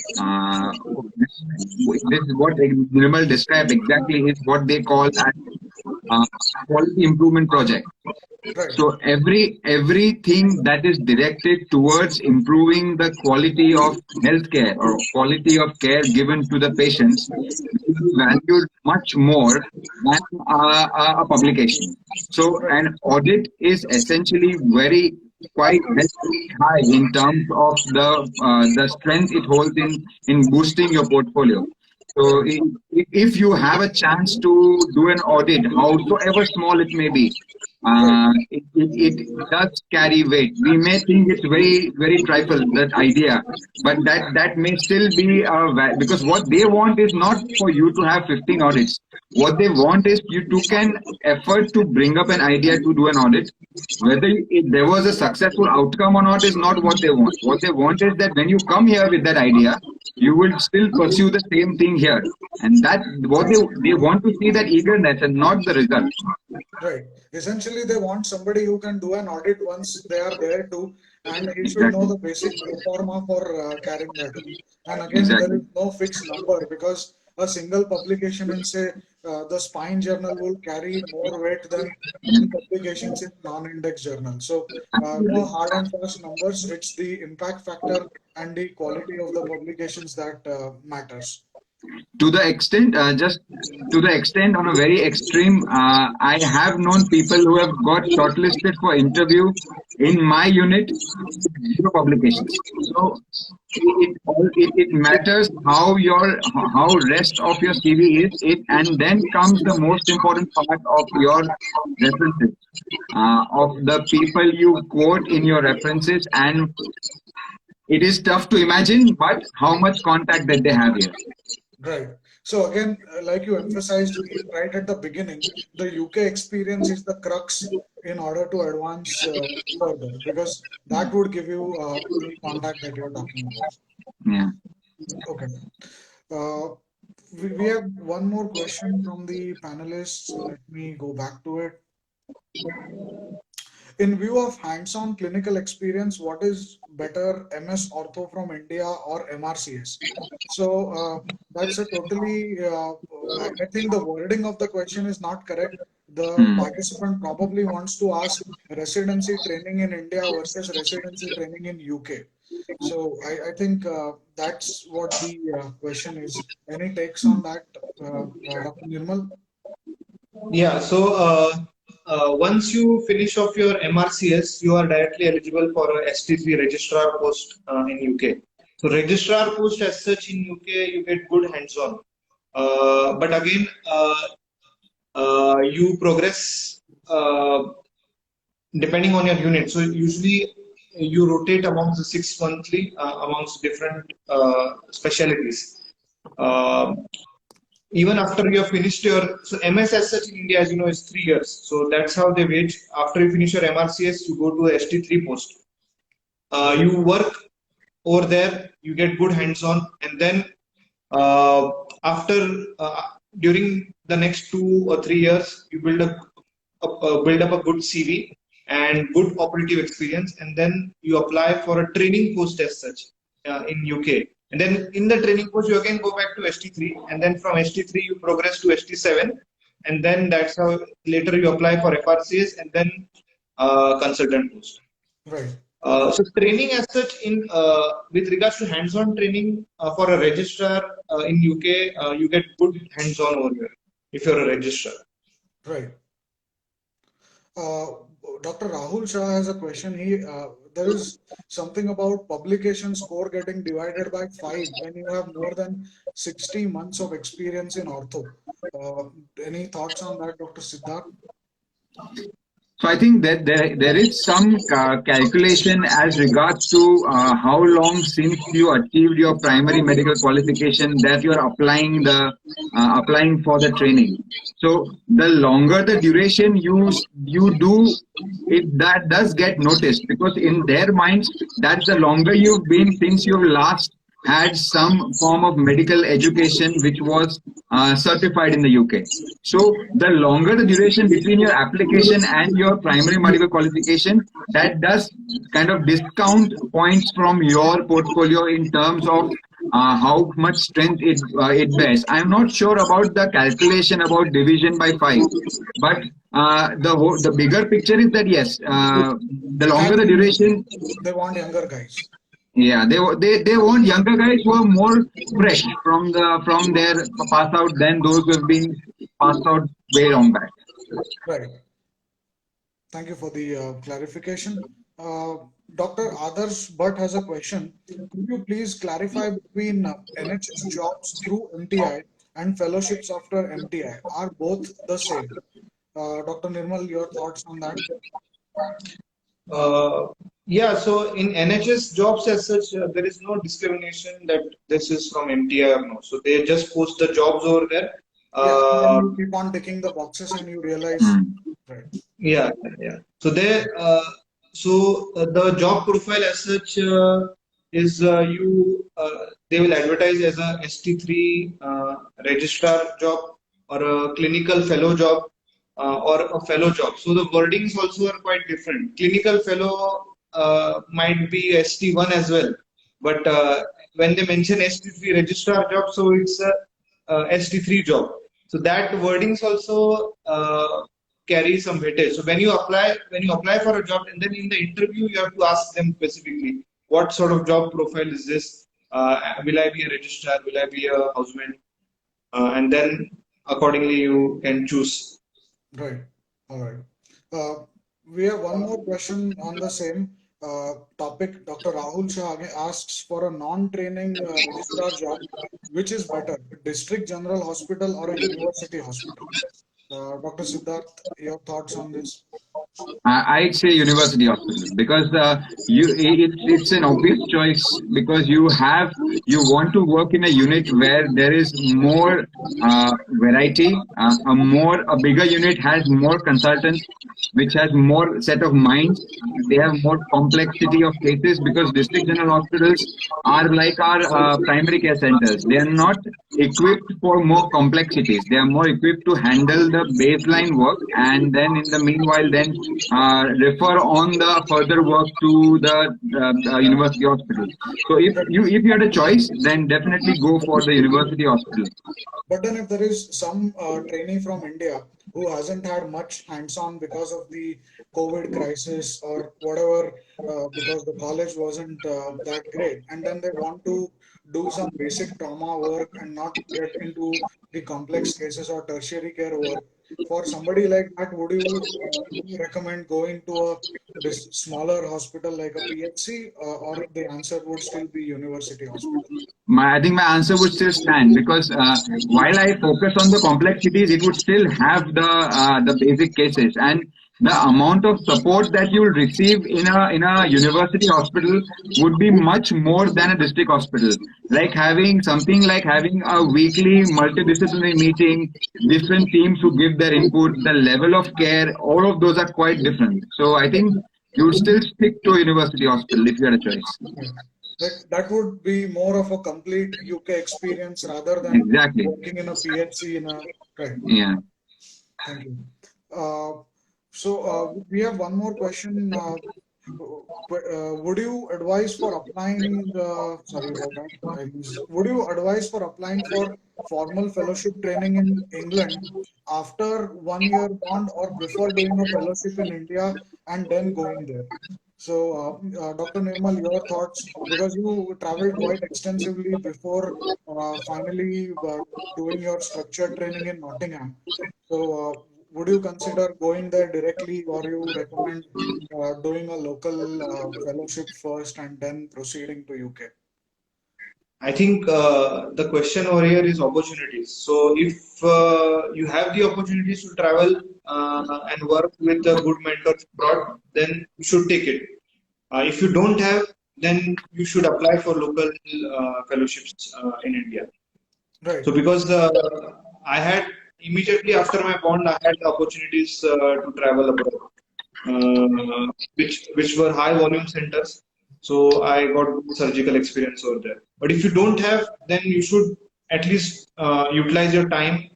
This is what Nirmal described exactly is what they call as uh, quality improvement project. Right, So everything that is directed towards improving the quality of healthcare or quality of care given to the patients will be valued much more than a publication. So right, an audit is essentially very quite high in terms of the strength it holds in boosting your portfolio. So right, if you have a chance to do an audit, howsoever small it may be, right, it does carry weight. We may think it's very trifle that idea, but that may still be because what they want is not for you to have 15 audits. What they want is you took an effort to bring up an idea to do an audit. Whether there was a successful outcome or not is not what they want. What they want is that when you come here with that idea, you will still pursue the same thing here, and that what they want to see that eagerness and not the result. right. Essentially, they want somebody who can do an audit once they are there too, and he should know Exactly. the basic pro forma for carrying that out. And again, there is Exactly. no fixed number because a single publication in, say, the Spine journal will carry more weight than 10 publications in non-index journal. So, no Absolutely. hard and fast numbers. It's the impact factor and the quality of the publications that matters. To the extent just to the extent on a very extreme, I have known people who have got shortlisted for interview in my unit with zero publications. So it matters how rest of your CV is it, and then comes the most important part of your references, of the people you quote in your references, and it is tough to imagine but how much contact that they have here. Right. So again, like you emphasized right at the beginning, the UK experience is the crux in order to advance further because that would give you the contact that you're talking about. Yeah. Okay. Uh, we have one more question from the panelists. Let me go back to it. In view of hands-on clinical experience, what is better, MS Ortho from India or MRCS? So that's a totally, I think the wording of the question is not correct. The Hmm. participant probably wants to ask residency training in India versus residency training in UK. So I think that's what the question is. Any takes on that, Dr. Nirmal? Yeah, so once you finish off your MRCS, you are directly eligible for a ST3 registrar post in UK. So registrar post as such in UK, you get good hands-on. But again, you progress depending on your unit. So usually you rotate amongst the 6 monthly amongst different specialties. Uh, Even after you have finished your MS as such in India, as you know, is 3 years. So that's how they wait. After you finish your MRCS, you go to a ST3 post. You work over there, you get good hands-on, and then uh, after during the next 2 or 3 years, you build up a good CV and good operative experience, and then you apply for a training post as such in UK. And then in the training post, you again go back to ST3, and then from ST3 you progress to ST7, and then that's how later you apply for FRCS and then consultant post. Right. So training as such in with regards to hands-on training for a registrar in UK, you get good hands-on over here if you're a registrar. Right. Dr. Rahul Shah has a question. There is something about publication score getting divided by 5 when you have more than 60 months of experience in ortho. Any thoughts on that, Dr. Siddharth? So I think that there is some calculation as regards to how long since you achieved your primary medical qualification that you are applying for the training. So the longer the duration you do it, that does get noticed, because in their minds that's the longer you've been since you last had some form of medical education which was certified in the UK. So the longer the duration between your application and your primary medical qualification, that does kind of discount points from your portfolio in terms of how much strength it bears. I'm not sure about the calculation about division by 5, but the bigger picture is that yes, the longer the duration, they want younger guys. yeah, they want younger guys who are more fresh from their pass out than those who have been passed out way long back. Right. Thank you for the clarification. Dr. Adarsh Bhatt has a question. Could you please clarify between NHS jobs through MTI and fellowships after MTI? Are both the same? Dr. Nirmal, your thoughts on that? Yeah, so in NHS jobs as such, there is no discrimination that this is from MTI or no. So they just post the jobs over there. Yeah, and you keep on ticking the boxes and you realize, right? Yeah. So the job profile as such is they will advertise as a ST3 registrar job or a clinical fellow job or a fellow job. So the wordings also are quite different. Clinical fellow might be ST1 as well, but when they mention ST3 registrar job, so it's a ST3 job. So that wordings also carry some weightage. So when you apply for a job, and then in the interview you have to ask them specifically what sort of job profile is this? Will I be a registrar? Will I be a houseman? And then accordingly you can choose. Right. All right. We have one more question on the same topic. Dr. Rahul Shah asks for a non-training registrar job, which is better, a district general hospital or a university hospital? Dr. Siddharth, your thoughts on this? I'd say university hospital, because it's an obvious choice, because you want to work in a unit where there is more variety. A bigger unit has more consultants, which has more set of minds. They have more complexity of cases, because district general hospitals are like our primary care centers. They are not equipped for more complexities. They are more equipped to handle the baseline work, and then in the meanwhile then refer on the further work to the university hospital. So if you had a choice, then definitely go for the university hospital. But then if there is some trainee from India who hasn't had much hands-on because of the COVID crisis or whatever, because the college wasn't that great, and then they want to do some basic trauma work and not get into the complex cases or tertiary care work, for somebody like that, would you recommend going to a smaller hospital like a PHC, or the answer would still be university hospital? I think my answer would still stand, because while I focus on the complexities, it would still have the basic cases. And the amount of support that you'll receive in a university hospital would be much more than a district hospital. Like having something like having a weekly multidisciplinary meeting, different teams who give their input, the level of care, all of those are quite different. So I think you would still stick to a university hospital if you had a choice. Right. That would be more of a complete UK experience rather than Exactly. working in a PHC in a right. Yeah. Thank you. We have one more question. Would you advise for applying? Sorry about that. Would you advise for applying for formal fellowship training in England after 1 year bond, or prefer doing a fellowship in India and then going there? So, Dr. Nirmal, your thoughts, because you traveled quite extensively before finally doing your structured training in Nottingham. So, would you consider going there directly, or you recommend doing a local fellowship first and then proceeding to UK? I think the question over here is opportunities. So if you have the opportunities to travel and work with a good mentor abroad, then you should take it. If you don't have, then you should apply for local fellowships in India. Right. So because I had immediately after my bond, I had the opportunities to travel abroad, which were high volume centers. So I got surgical experience over there. But if you don't have, then you should at least utilize your time,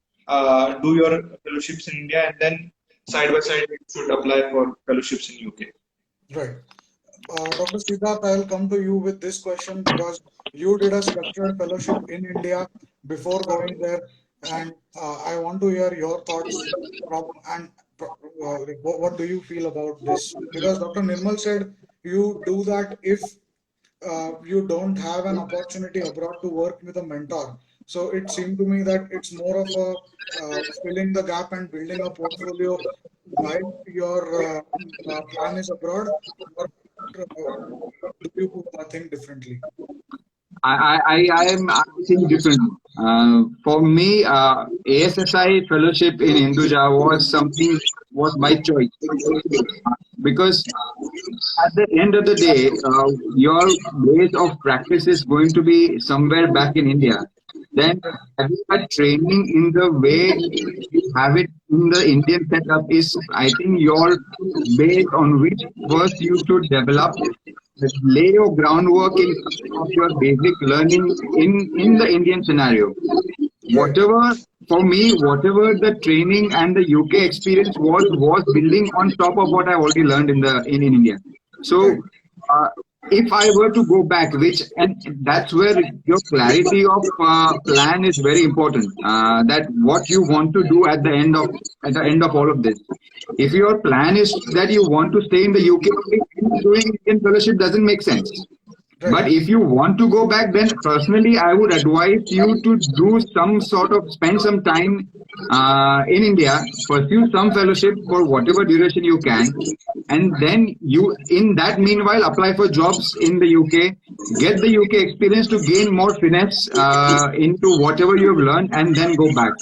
do your fellowships in India, and then side by side you should apply for fellowships in UK. Right. Dr. Siddharth, I'll come to you with this question because you did a structured fellowship in India before going there, and I want to hear your thoughts what do you feel about this? Because Dr. Nirmal said you do that if you don't have an opportunity abroad to work with a mentor. So it seemed to me that it's more of a filling the gap and building a portfolio while your plan is abroad, or do you think differently? I think differently. For me, ASSI fellowship in Hinduja was something was my choice because at the end of the day, your base of practice is going to be somewhere back in India. Then having a training in the way you have it in the Indian setup is, I think, your base on which first you should develop, lay your groundwork in of your basic learning in the Indian scenario. Right, Whatever for me, whatever the training and the UK experience was building on top of what I already learned in India. right, So if I were to go back, which and that's where your clarity of plan is very important. That what you want to do at the end of all of this. If your plan is that you want to stay in the UK, doing Indian fellowship doesn't make sense. right, But if you want to go back, then personally, I would advise you to do some sort of spend some time in India, pursue some fellowship for whatever duration you can, and then you, in that meanwhile, apply for jobs in the UK, get the UK experience to gain more finesse into whatever you have learned, and then go back.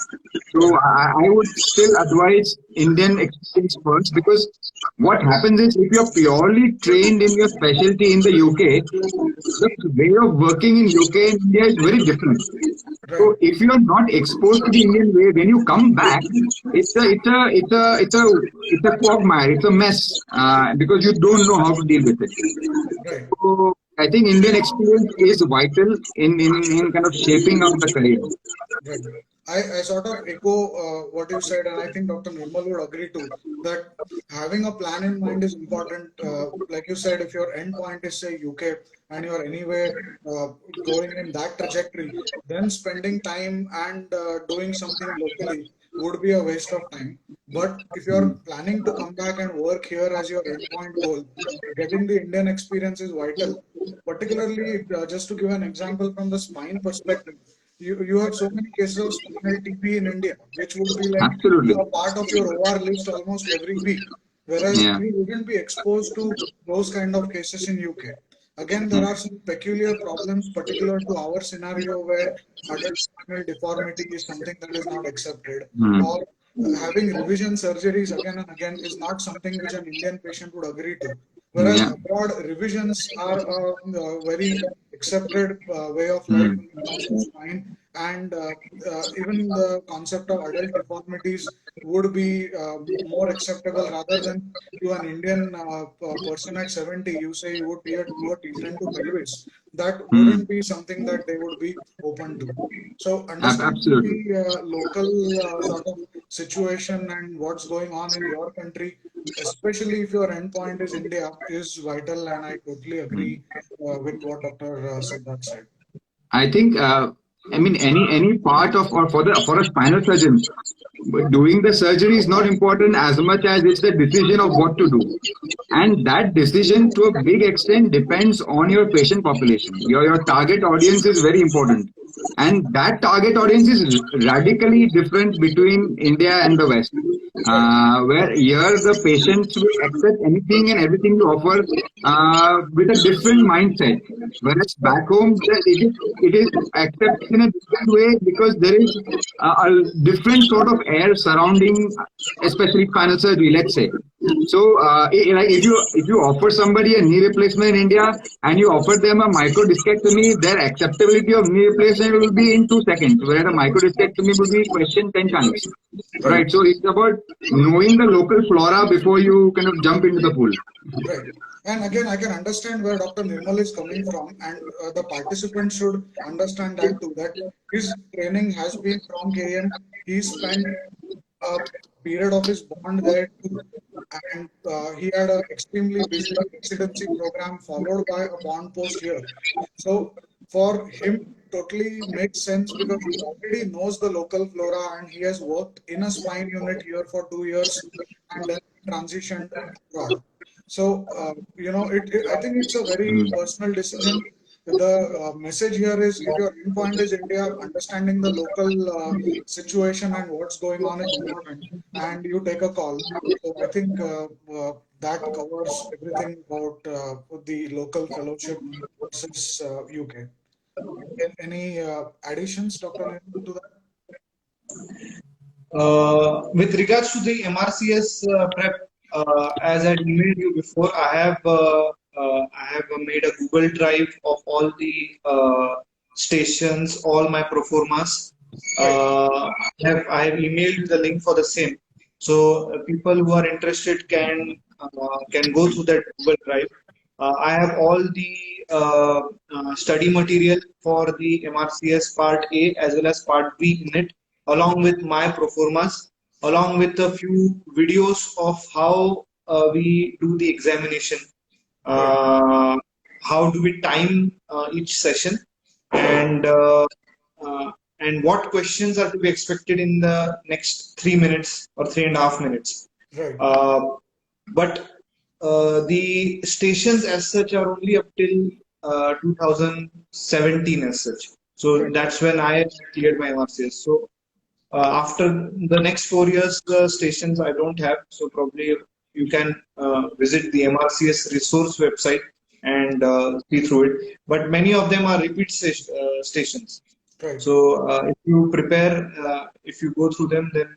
So I would still advise Indian experience first because what happens is if you're purely trained in your specialty in the UK, the way of working in UK and India is very different. right, So if you are not exposed to the Indian way, when you come back, it's a quagmire, it's a mess because you don't know how to deal with it. right. So I think Indian experience is vital in kind of shaping up the career. Right. I sort of echo what you said, and I think Dr. Nirmal would agree too, that having a plan in mind is important. Like you said, if your end point is, say, UK, and you're anyway going in that trajectory, then spending time and doing something locally would be a waste of time. But if you're planning to come back and work here as your endpoint goal, getting the Indian experience is vital. Particularly, just to give an example from the spine perspective, you have so many cases of spinal TP in India, which would be like Absolutely. a part of your OR list almost every week, whereas Yeah. we wouldn't be exposed to those kind of cases in UK. Again, there are some peculiar problems particular to our scenario where adult spinal deformity is something that is not accepted, Hmm. or having revision surgeries again and again is not something which an Indian patient would agree to. Whereas Yeah. abroad, revisions are a very accepted way of life Mm. when it comes to spine, and even the concept of adult deformities would be more acceptable rather than to an Indian person at 70. You say you would be do a T10 to pelvis. That Mm. wouldn't be something that they would be open to. So understanding Absolutely. the local sort of situation and what's going on in your country, especially if your endpoint is India, is vital, and I totally Mm. agree with what Dr. Siddharth said. I think, I mean, any part of, or for a spinal surgeon, but doing the surgery is not important as much as it's the decision of what to do. And that decision to a big extent depends on your patient population. Your target audience is very important. And that target audience is radically different between India and the West. Right, Where here the patients will accept anything and everything you offer with a different mindset. Whereas right, back home, it is accepted in a different way because there is a different sort of air surrounding, especially spinal surgery, let's say. So, like if you offer somebody a knee replacement in India and you offer them a microdiscectomy, their acceptability of knee replacement will be in 2 seconds, where a microdiscectomy will be questioned 10 times. right, Right. So it's about knowing the local flora before you kind of jump into the pool. right. And again, I can understand where Dr. Nirmal is coming from, and the participants should understand that too. That his training has been from KM. He spent a period of his bond there too, and he had an extremely busy residency program followed by a bond post here. So for him, totally makes sense because he already knows the local flora and he has worked in a spine unit here for 2 years and then transitioned abroad. So I think it's a very Mm. personal decision. The message here is if your endpoint is India, understanding the local situation and what's going on is important, and you take a call. So I think that covers everything about the local fellowship versus UK. Any additions, Dr. Nirmal, to that? With regards to the MRCS prep, as I emailed you before, I have made a Google Drive of all the stations, all my proformas. Right, I have emailed you the link for the same. So people who are interested can go through that Google Drive. I have all the study material for the MRCS Part A as well as Part B in it, along with my proformas, along with a few videos of how we do the examination, right, uh, how do we time each session, right, and uh, uh, and what questions are to be expected in the next 3 minutes or 3.5 minutes. right, Uh, but the stations as such are only up till 2017 as such. So right, that's when I cleared my MRCS. So after the next 4 years, the stations I don't have. So probably you can visit the MRCS resource website and see through it. But many of them are repeat stations. right. So if you go through them, then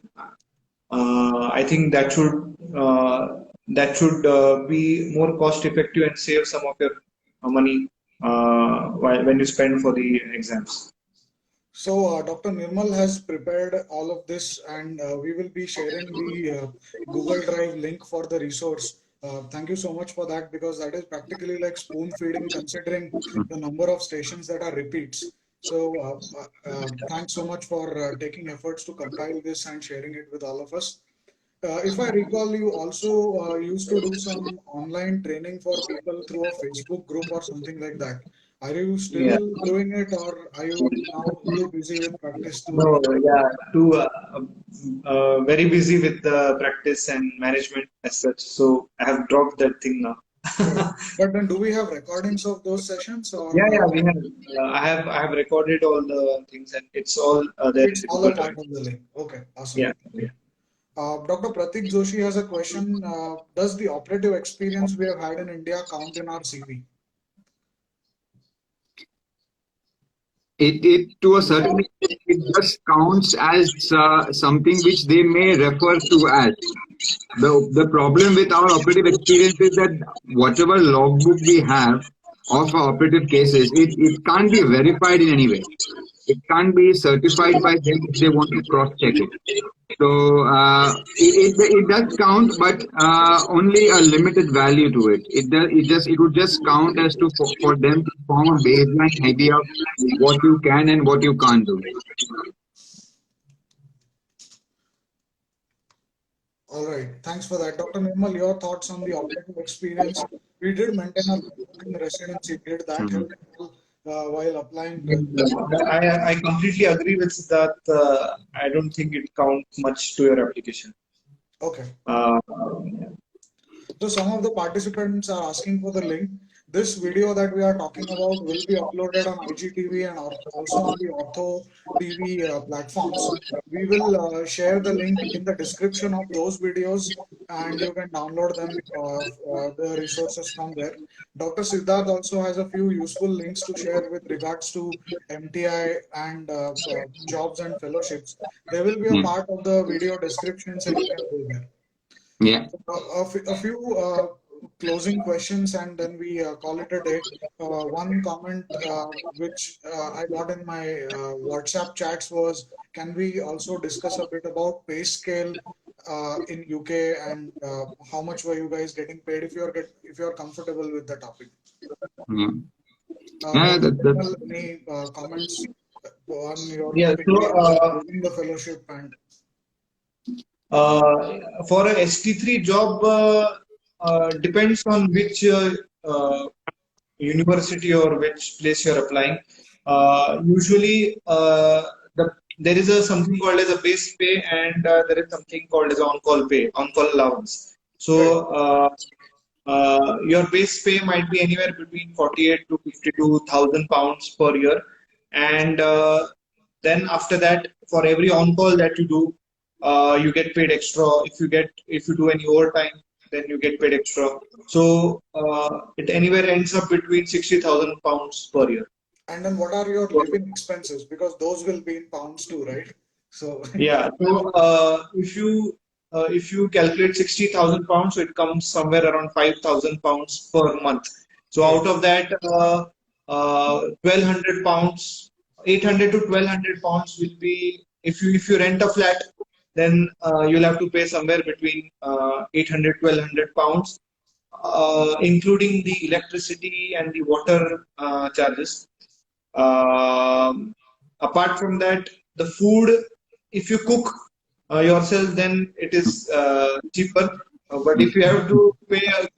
I think that should be more cost effective and save some of your money when you spend for the exams. So, Dr. Nirmal has prepared all of this, and we will be sharing the Google Drive link for the resource. Thank you so much for that because that is practically like spoon feeding considering the number of stations that are repeats. So, thanks so much for taking efforts to compile this and sharing it with all of us. If I recall, you also used to do some online training for people through a Facebook group or something like that. Are you Yeah. still doing it, or are you now too busy with practice to? No, yeah, too very busy with the practice and management as such. So I have dropped that thing now. Right. But then, do we have recordings of those sessions, or Yeah, yeah, we have. I have recorded all the things, and it's all there in it's the all a Google part Drive. of the link? Okay, awesome. Yeah, yeah. Dr. Pratik Joshi has a question. Does the operative experience we have had in India count in our CV? it to a certain extent, it just counts as something which they may refer to as. The problem with our operative experience is that whatever logbook we have of our operative cases, it can't be verified in any way. It can't be certified by them if they want to cross check it. So it does count, but only a limited value to it. It would just count as to for them to form a baseline idea of what you can and what you can't do. All right. Thanks for that. Dr. Nirmal, your thoughts on the operative experience? We did maintain our in residency. Did that help while applying? I completely agree with that. I don't think it counts much to your application. Okay. Uh, So some of the participants are asking for the link. This video that we are talking about will be uploaded on IGTV and also on the Ortho TV platforms. We will share the link in the description of those videos, and you can download them, the resources from there. Dr. Siddharth also has a few useful links to share with regards to MTI and jobs and fellowships. They will be a Yeah. part of the video descriptions, and you can go there. Yeah. A few closing questions, and then we call it a day. One comment which I got in my WhatsApp chats was, can we also discuss a bit about pay scale in UK, and how much were you guys getting paid, if you're comfortable with the topic? Yeah. Yeah. Dr. That's Nirmal, any comments on your yeah. during the fellowship and For a ST3 job, depends on which university or which place you're applying. Usually, there is something called as a base pay, and there is something called as on-call pay, on-call allowance. right. So, your base pay might be anywhere between 48 to 52,000 pounds per year, and then after that, for every on-call that you do, you get paid extra. If you do any overtime, then you get paid extra. So it anywhere ends up between 60,000 pounds per year. And then what are your living expenses? Because those will be in pounds too, right? So Yeah. So if you calculate 60,000 pounds, so it comes somewhere around 5,000 pounds per month. So right. out of that, 1,200 pounds, 800 to 1,200 pounds will be, if you rent a flat, then you'll have to pay somewhere between 800 1,200 pounds, including the electricity and the water charges. Apart from that, the food, if you cook yourself, then it is cheaper. But if you have to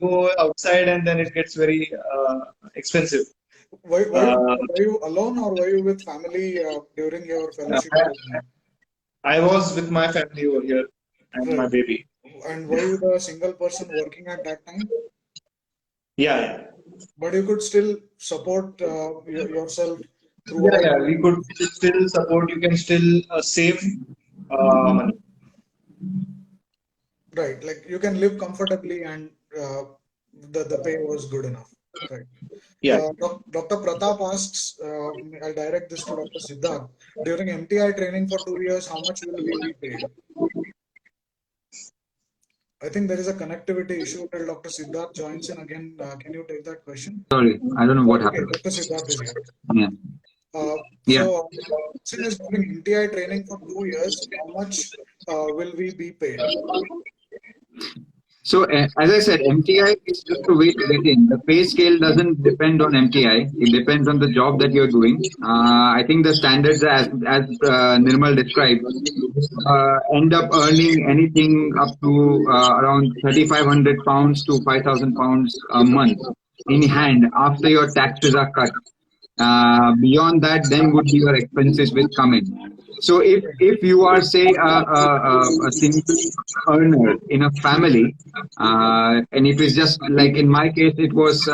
go outside, and then it gets very expensive. Were you alone, or were you with family during your fellowship program? I was with my family over here and my Right. baby. And were you the single person working at that time? Yeah, But you could still support yourself yeah, throughout. yeah. We could still support. You can still save money. Right. Like you can live comfortably, and the pay was good enough. Right. Yeah. Dr. Pratap asks, I'll direct this to Dr. Siddharth. During MTI training for 2 years, how much will we be paid? I think there is a connectivity issue till Dr. Siddharth joins in again. Can you take that question? sorry. I don't know what Okay, happened. Dr. Siddharth is here. Yeah. Yeah. So, since during MTI training for 2 years, how much will we be paid? So, as I said, MTI is just a way to get in. The pay scale doesn't depend on MTI. It depends on the job that you're doing. I think the standards, as Nirmal described, end up earning anything up to around 3,500 pounds to 5,000 pounds a month in hand after your taxes are cut. Beyond that, then would be your expenses will come in. So if you are, say, a single earner in a family, and if it's just like in my case, it was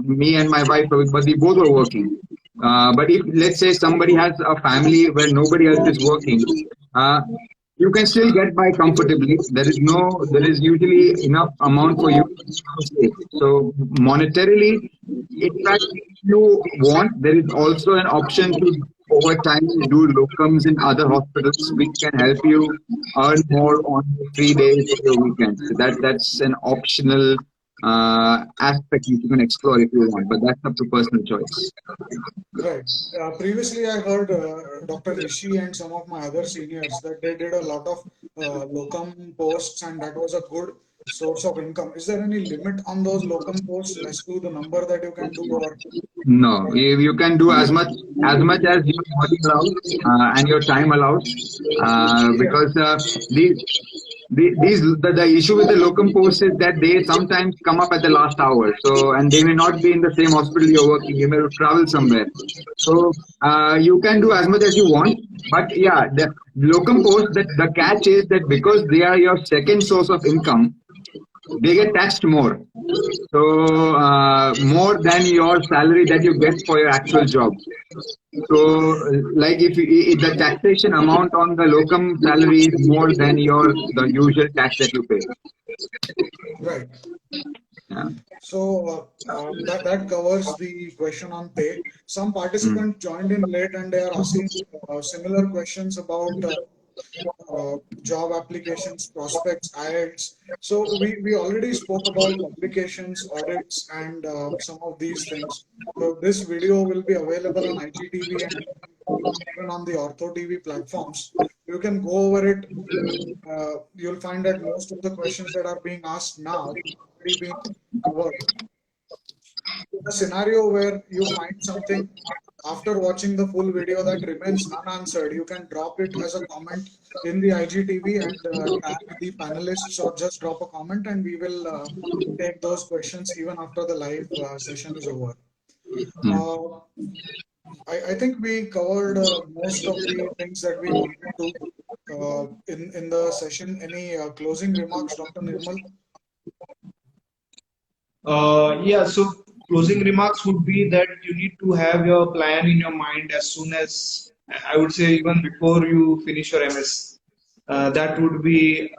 me and my wife, but we both were working. But if, let's say, somebody has a family where nobody else is working, you can still get by comfortably. There is usually enough amount for you to save. So monetarily, in fact, if you want, there is also an option to over time do locums in other hospitals which can help you earn more on your free days or your weekends. So that's an optional aspect you can explore if you want, but that's up to personal choice. Right. Previously, I heard Dr. Rishi and some of my other seniors that they did a lot of locum posts, and that was a good source of income. Is there any limit on those locum posts as to the number that you can do, or No, you can do as much as your body allows and your time allows, yeah, because the issue with the locum posts is that they sometimes come up at the last hour. So, and they may not be in the same hospital you're working. You may travel somewhere. So you can do as much as you want. But yeah, the locum posts, that the catch is that because they are your second source of income, they get taxed more. So more than your salary that you get for your actual job. So, like if the taxation amount on the locum salary is more than the usual tax that you pay. right? Yeah. So that covers the question on pay. Some Mm. participants joined in late and they are asking similar questions about job applications, prospects, IELTS. So we already spoke about publications, audits, and some of these things. So this video will be available on IGTV and even on the Ortho TV platforms. You can go over it. You'll find that most of the questions that are being asked now have already been covered. In a scenario where you find something after watching the full video that remains unanswered, you can drop it as a comment in the IGTV and tag the panelists, or just drop a comment and we will take those questions even after the live session is over. Mm. Uh, I think we covered most of the things that we wanted to in the session. Any closing remarks, Dr. Nirmal? Yeah, so closing remarks would be that you need to have your plan in your mind as soon as, I would say, even before you finish your MS. That would be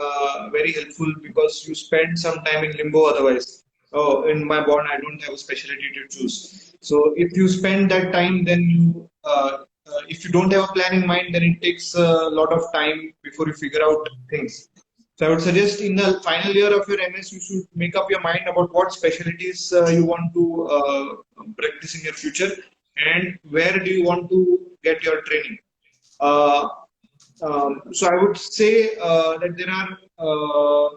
very helpful because you spend some time in limbo otherwise. Oh, in my bond, I don't have a specialty to choose. So if you spend that time, then if you don't have a plan in mind, then it takes a lot of time before you figure out things. So I would suggest in the final year of your MS, you should make up your mind about what specialties you want to practice in your future and where do you want to get your training. Uh, so I would say that there are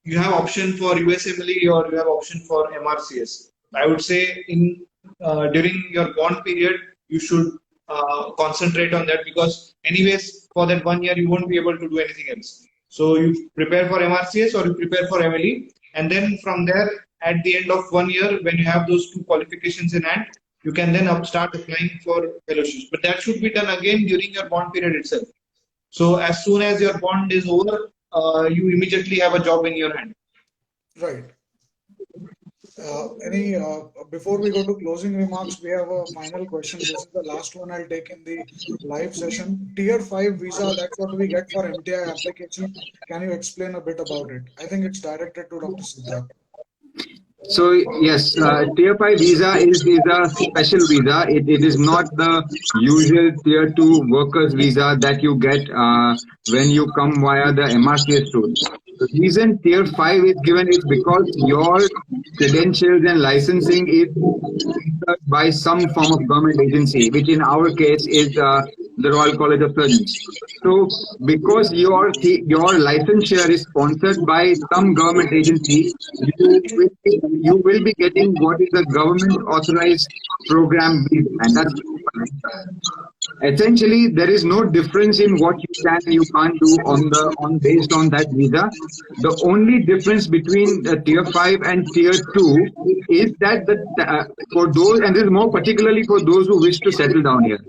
you have option for USMLE or you have option for MRCS. I would say in during your bond period, you should concentrate on that because anyways for that 1 year you won't be able to do anything else. So you prepare for MRCS or you prepare for MLE, and then from there at the end of 1 year, when you have those two qualifications in hand, you can then start applying for fellowships. But that should be done again during your bond period itself. So as soon as your bond is over, you immediately have a job in your hand. Right. Any before we go to closing remarks, we have a final question. This is the last one I'll take in the live session. Tier 5 visa, that's what we get for MTI application. Can you explain a bit about it? I think it's directed to Dr. Siddharth. So yes, Tier 5 visa is a special visa. It is not the usual Tier 2 workers visa that you get when you come via the MRCS route. The reason Tier 5 is given is because your credentials and licensing is by some form of government agency, which in our case is the Royal College of Surgeons. So, because your licensure is sponsored by some government agency, you will be getting what is a government authorized program visa, and that's essentially there is no difference in what you can and you can't do on based on that visa. The only difference between Tier 5 and Tier 2 is that for those, and this is more particularly for those who wish to settle down here.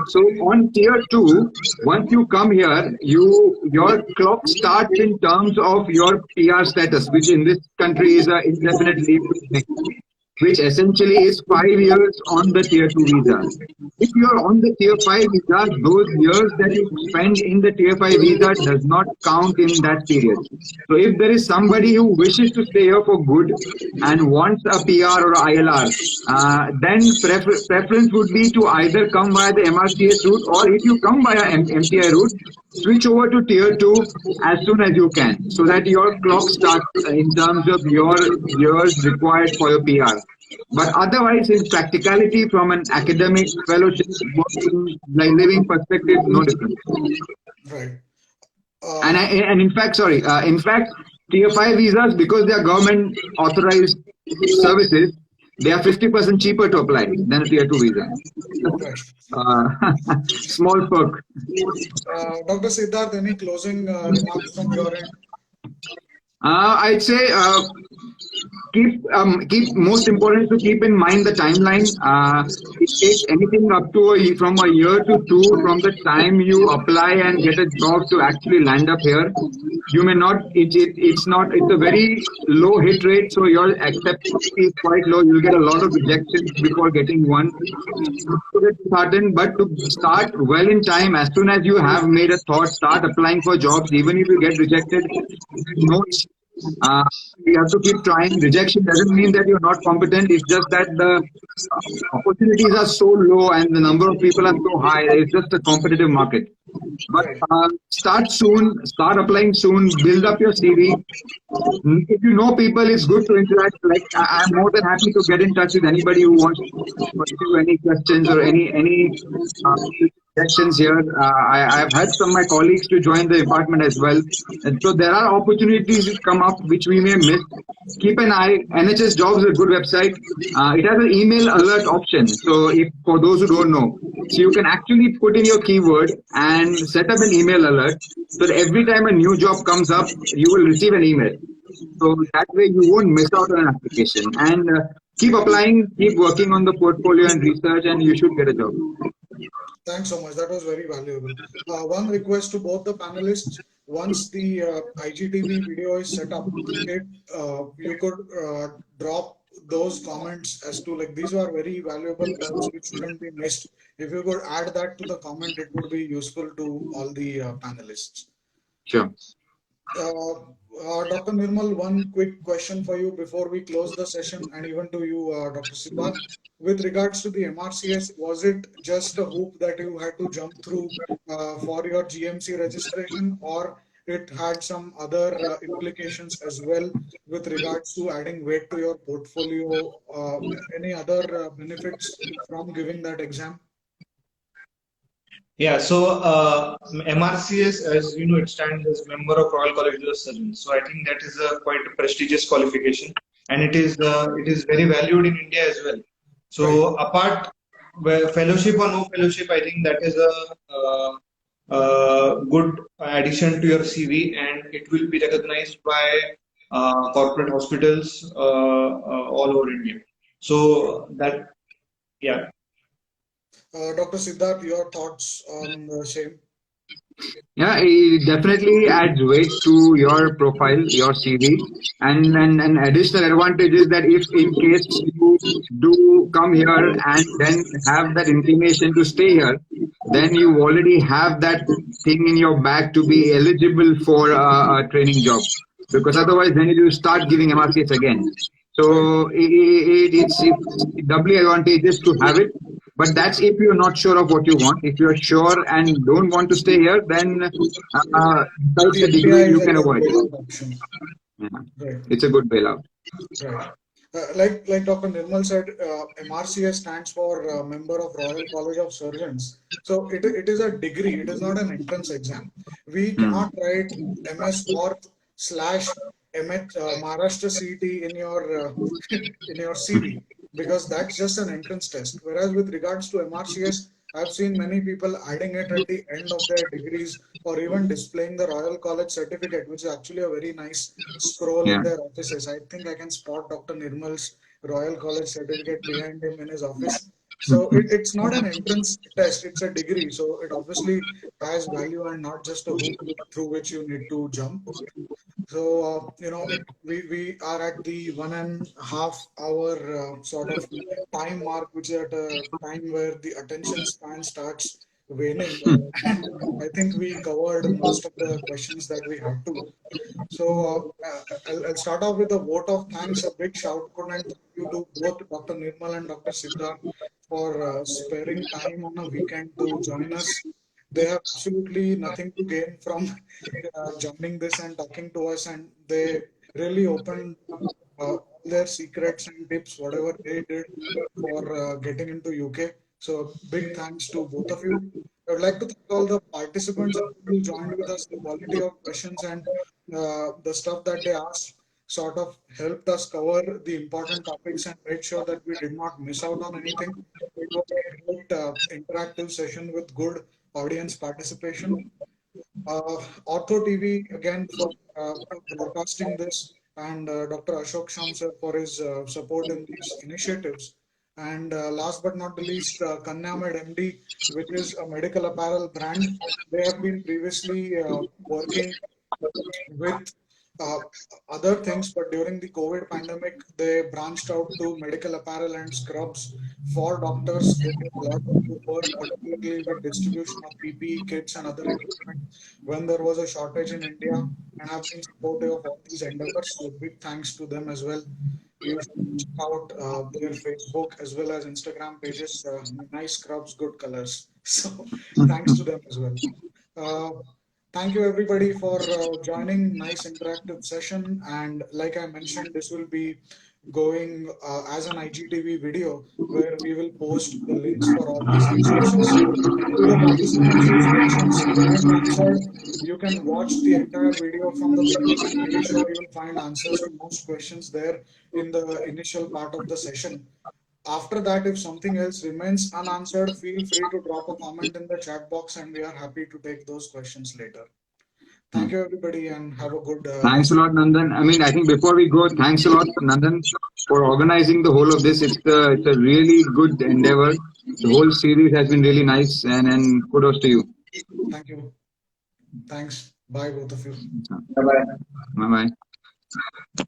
So on Tier 2, once you come here, your clock starts in terms of your PR status, which in this country is a indefinite leave to remain. which essentially is 5 years on the tier 2 visa. If you are on the tier 5 visa, those years that you spend in the tier 5 visa does not count in that period. So if there is somebody who wishes to stay here for good and wants a PR or ILR, then preference would be to either come via the MRCS route, or if you come via MTI route, switch over to tier 2 as soon as you can, so that your clock starts in terms of your years required for your PR. But otherwise, in practicality, from an academic, fellowship, working, like living perspective, no difference. Right. And in fact, sorry, in fact, tier 5 visas, because they are government authorized services, they are 50% cheaper to apply than a tier 2 visa. Right. Small perk. Dr. Siddharth, any closing remarks from your end? I'd say keep most important to keep in mind the timeline. It takes anything up to from a year to two from the time you apply and get a job to actually land up here. You may not. It's not. It's a very low hit rate, so your acceptability is quite low. You'll get a lot of rejections before getting one. To get started, but to start well in time, as soon as you have made a thought, start applying for jobs. Even if you get rejected, no issue. Uh, you have to keep trying. Rejection doesn't mean that you're not competent. It's just that the opportunities are so low and the number of people are so high. It's just a competitive market. But Right. start soon, start applying soon, build up your CV. If you know people, it's good to interact. Like I'm more than happy to get in touch with anybody who wants to pursue any questions or any uh, suggestions here. I've had some of my colleagues to join the department as well, and so there are opportunities that come up which we may miss. Keep an eye. NHS Jobs is a good website. It has an email alert option. So if for those who don't know, so you can actually put in your keyword and set up an email alert. So that every time a new job comes up, you will receive an email. So that way you won't miss out on an application. And keep applying, keep working on the portfolio and research, and you should get a job. Thanks so much. That was very valuable. One request to both the panelists: once the IGTV video is set up, you could drop those comments as to, like, these are very valuable points which shouldn't be missed. If you could add that to the comment, it would be useful to all the panelists. Sure. Dr. Nirmal, one quick question for you before we close the session, and even to you, Dr. Siddharth. With regards to the MRCS, was it just a hoop that you had to jump through for your GMC registration, or it had some other implications as well with regards to adding weight to your portfolio? Any other benefits from giving that exam? Yeah, so MRCS, as you know, it stands as Member of Royal College of Surgeons. So I think that is a quite a prestigious qualification, and it is very valued in India as well. So Right. apart, fellowship or no fellowship, I think that is a good addition to your CV, and it will be recognized by corporate hospitals all over India. So that, yeah. Dr. Siddharth, your thoughts on the same? Yeah, it definitely adds weight to your profile, your CV, and an additional advantage is that if in case you do come here and then have that inclination to stay here, then you already have that thing in your bag to be eligible for a training job. Because otherwise, then you start giving MRCS again. Right. So it's doubly advantageous to have it. But that's if you're not sure of what you want. If you're sure and don't want to stay here, then besides The the MPI degree, is you a can good avoid it. bailout option. Yeah. Right. It's a good bailout. Right. Like Dr. Nirmal said, MRCS stands for Member of Royal College of Surgeons. So it is a degree. It is not an entrance exam. We Hmm. cannot write MS Orth slash MH Maharashtra CT in your in your CV, because that's just an entrance test. Whereas with regards to MRCS, I've seen many people adding it at the end of their degrees, or even displaying the Royal College certificate, which is actually a very nice scroll in Yeah. their offices. I think I can spot Dr. Nirmal's Royal College certificate behind him in his office. So it's not an entrance test, it's a degree. So it obviously has value and not just a hoop through which you need to jump. So, we are at the 1.5 hour sort of time mark, which is at a time where the attention span starts waning. And I think we covered most of the questions that we had to. So, I'll start off with a vote of thanks, a big shout out and thank you to both Dr. Nirmal and Dr. Siddharth for sparing time on a weekend to join us. They have absolutely nothing to gain from joining this and talking to us, and they really opened all their secrets and tips, whatever they did for getting into UK. So big thanks to both of you. I would like to thank all the participants who joined with us. The quality of questions and the stuff that they asked sort of helped us cover the important topics and made sure that we did not miss out on anything. It was a great interactive session with good audience participation. Ortho TV again for broadcasting this, and Dr. Ashok Sham sir for his support in these initiatives. And last but not the least, Kanyamed MD, which is a medical apparel brand. They have been previously working with uh, other things, but during the COVID pandemic, they branched out to medical apparel and scrubs for doctors. They did a lot of good work, particularly with distribution of PPE kits and other equipment when there was a shortage in India, and have been supportive of all these endeavors. So big thanks to them as well. You should check out their Facebook as well as Instagram pages. Nice scrubs, good colors. So thanks to them as well. Uh, Thank you everybody for joining. Nice interactive session. And like I mentioned, this will be going as an IGTV video where we will post the links for all these resources. To the participants whose questions remain unanswered, you can watch the entire video from the beginning. I'm pretty sure you'll find answers to most questions there in the initial part of the session. After that, if something else remains unanswered, feel free to drop a comment in the chat box and we are happy to take those questions later. Thank you, everybody, and have a good Thanks a rest. lot, Nandan. I mean, I think before we go, thanks a lot, Nandan, for organizing the whole of this. It's a really good endeavor. The whole series has been really nice, and kudos to you. Thank you. Thanks. Bye, both of you. Bye bye.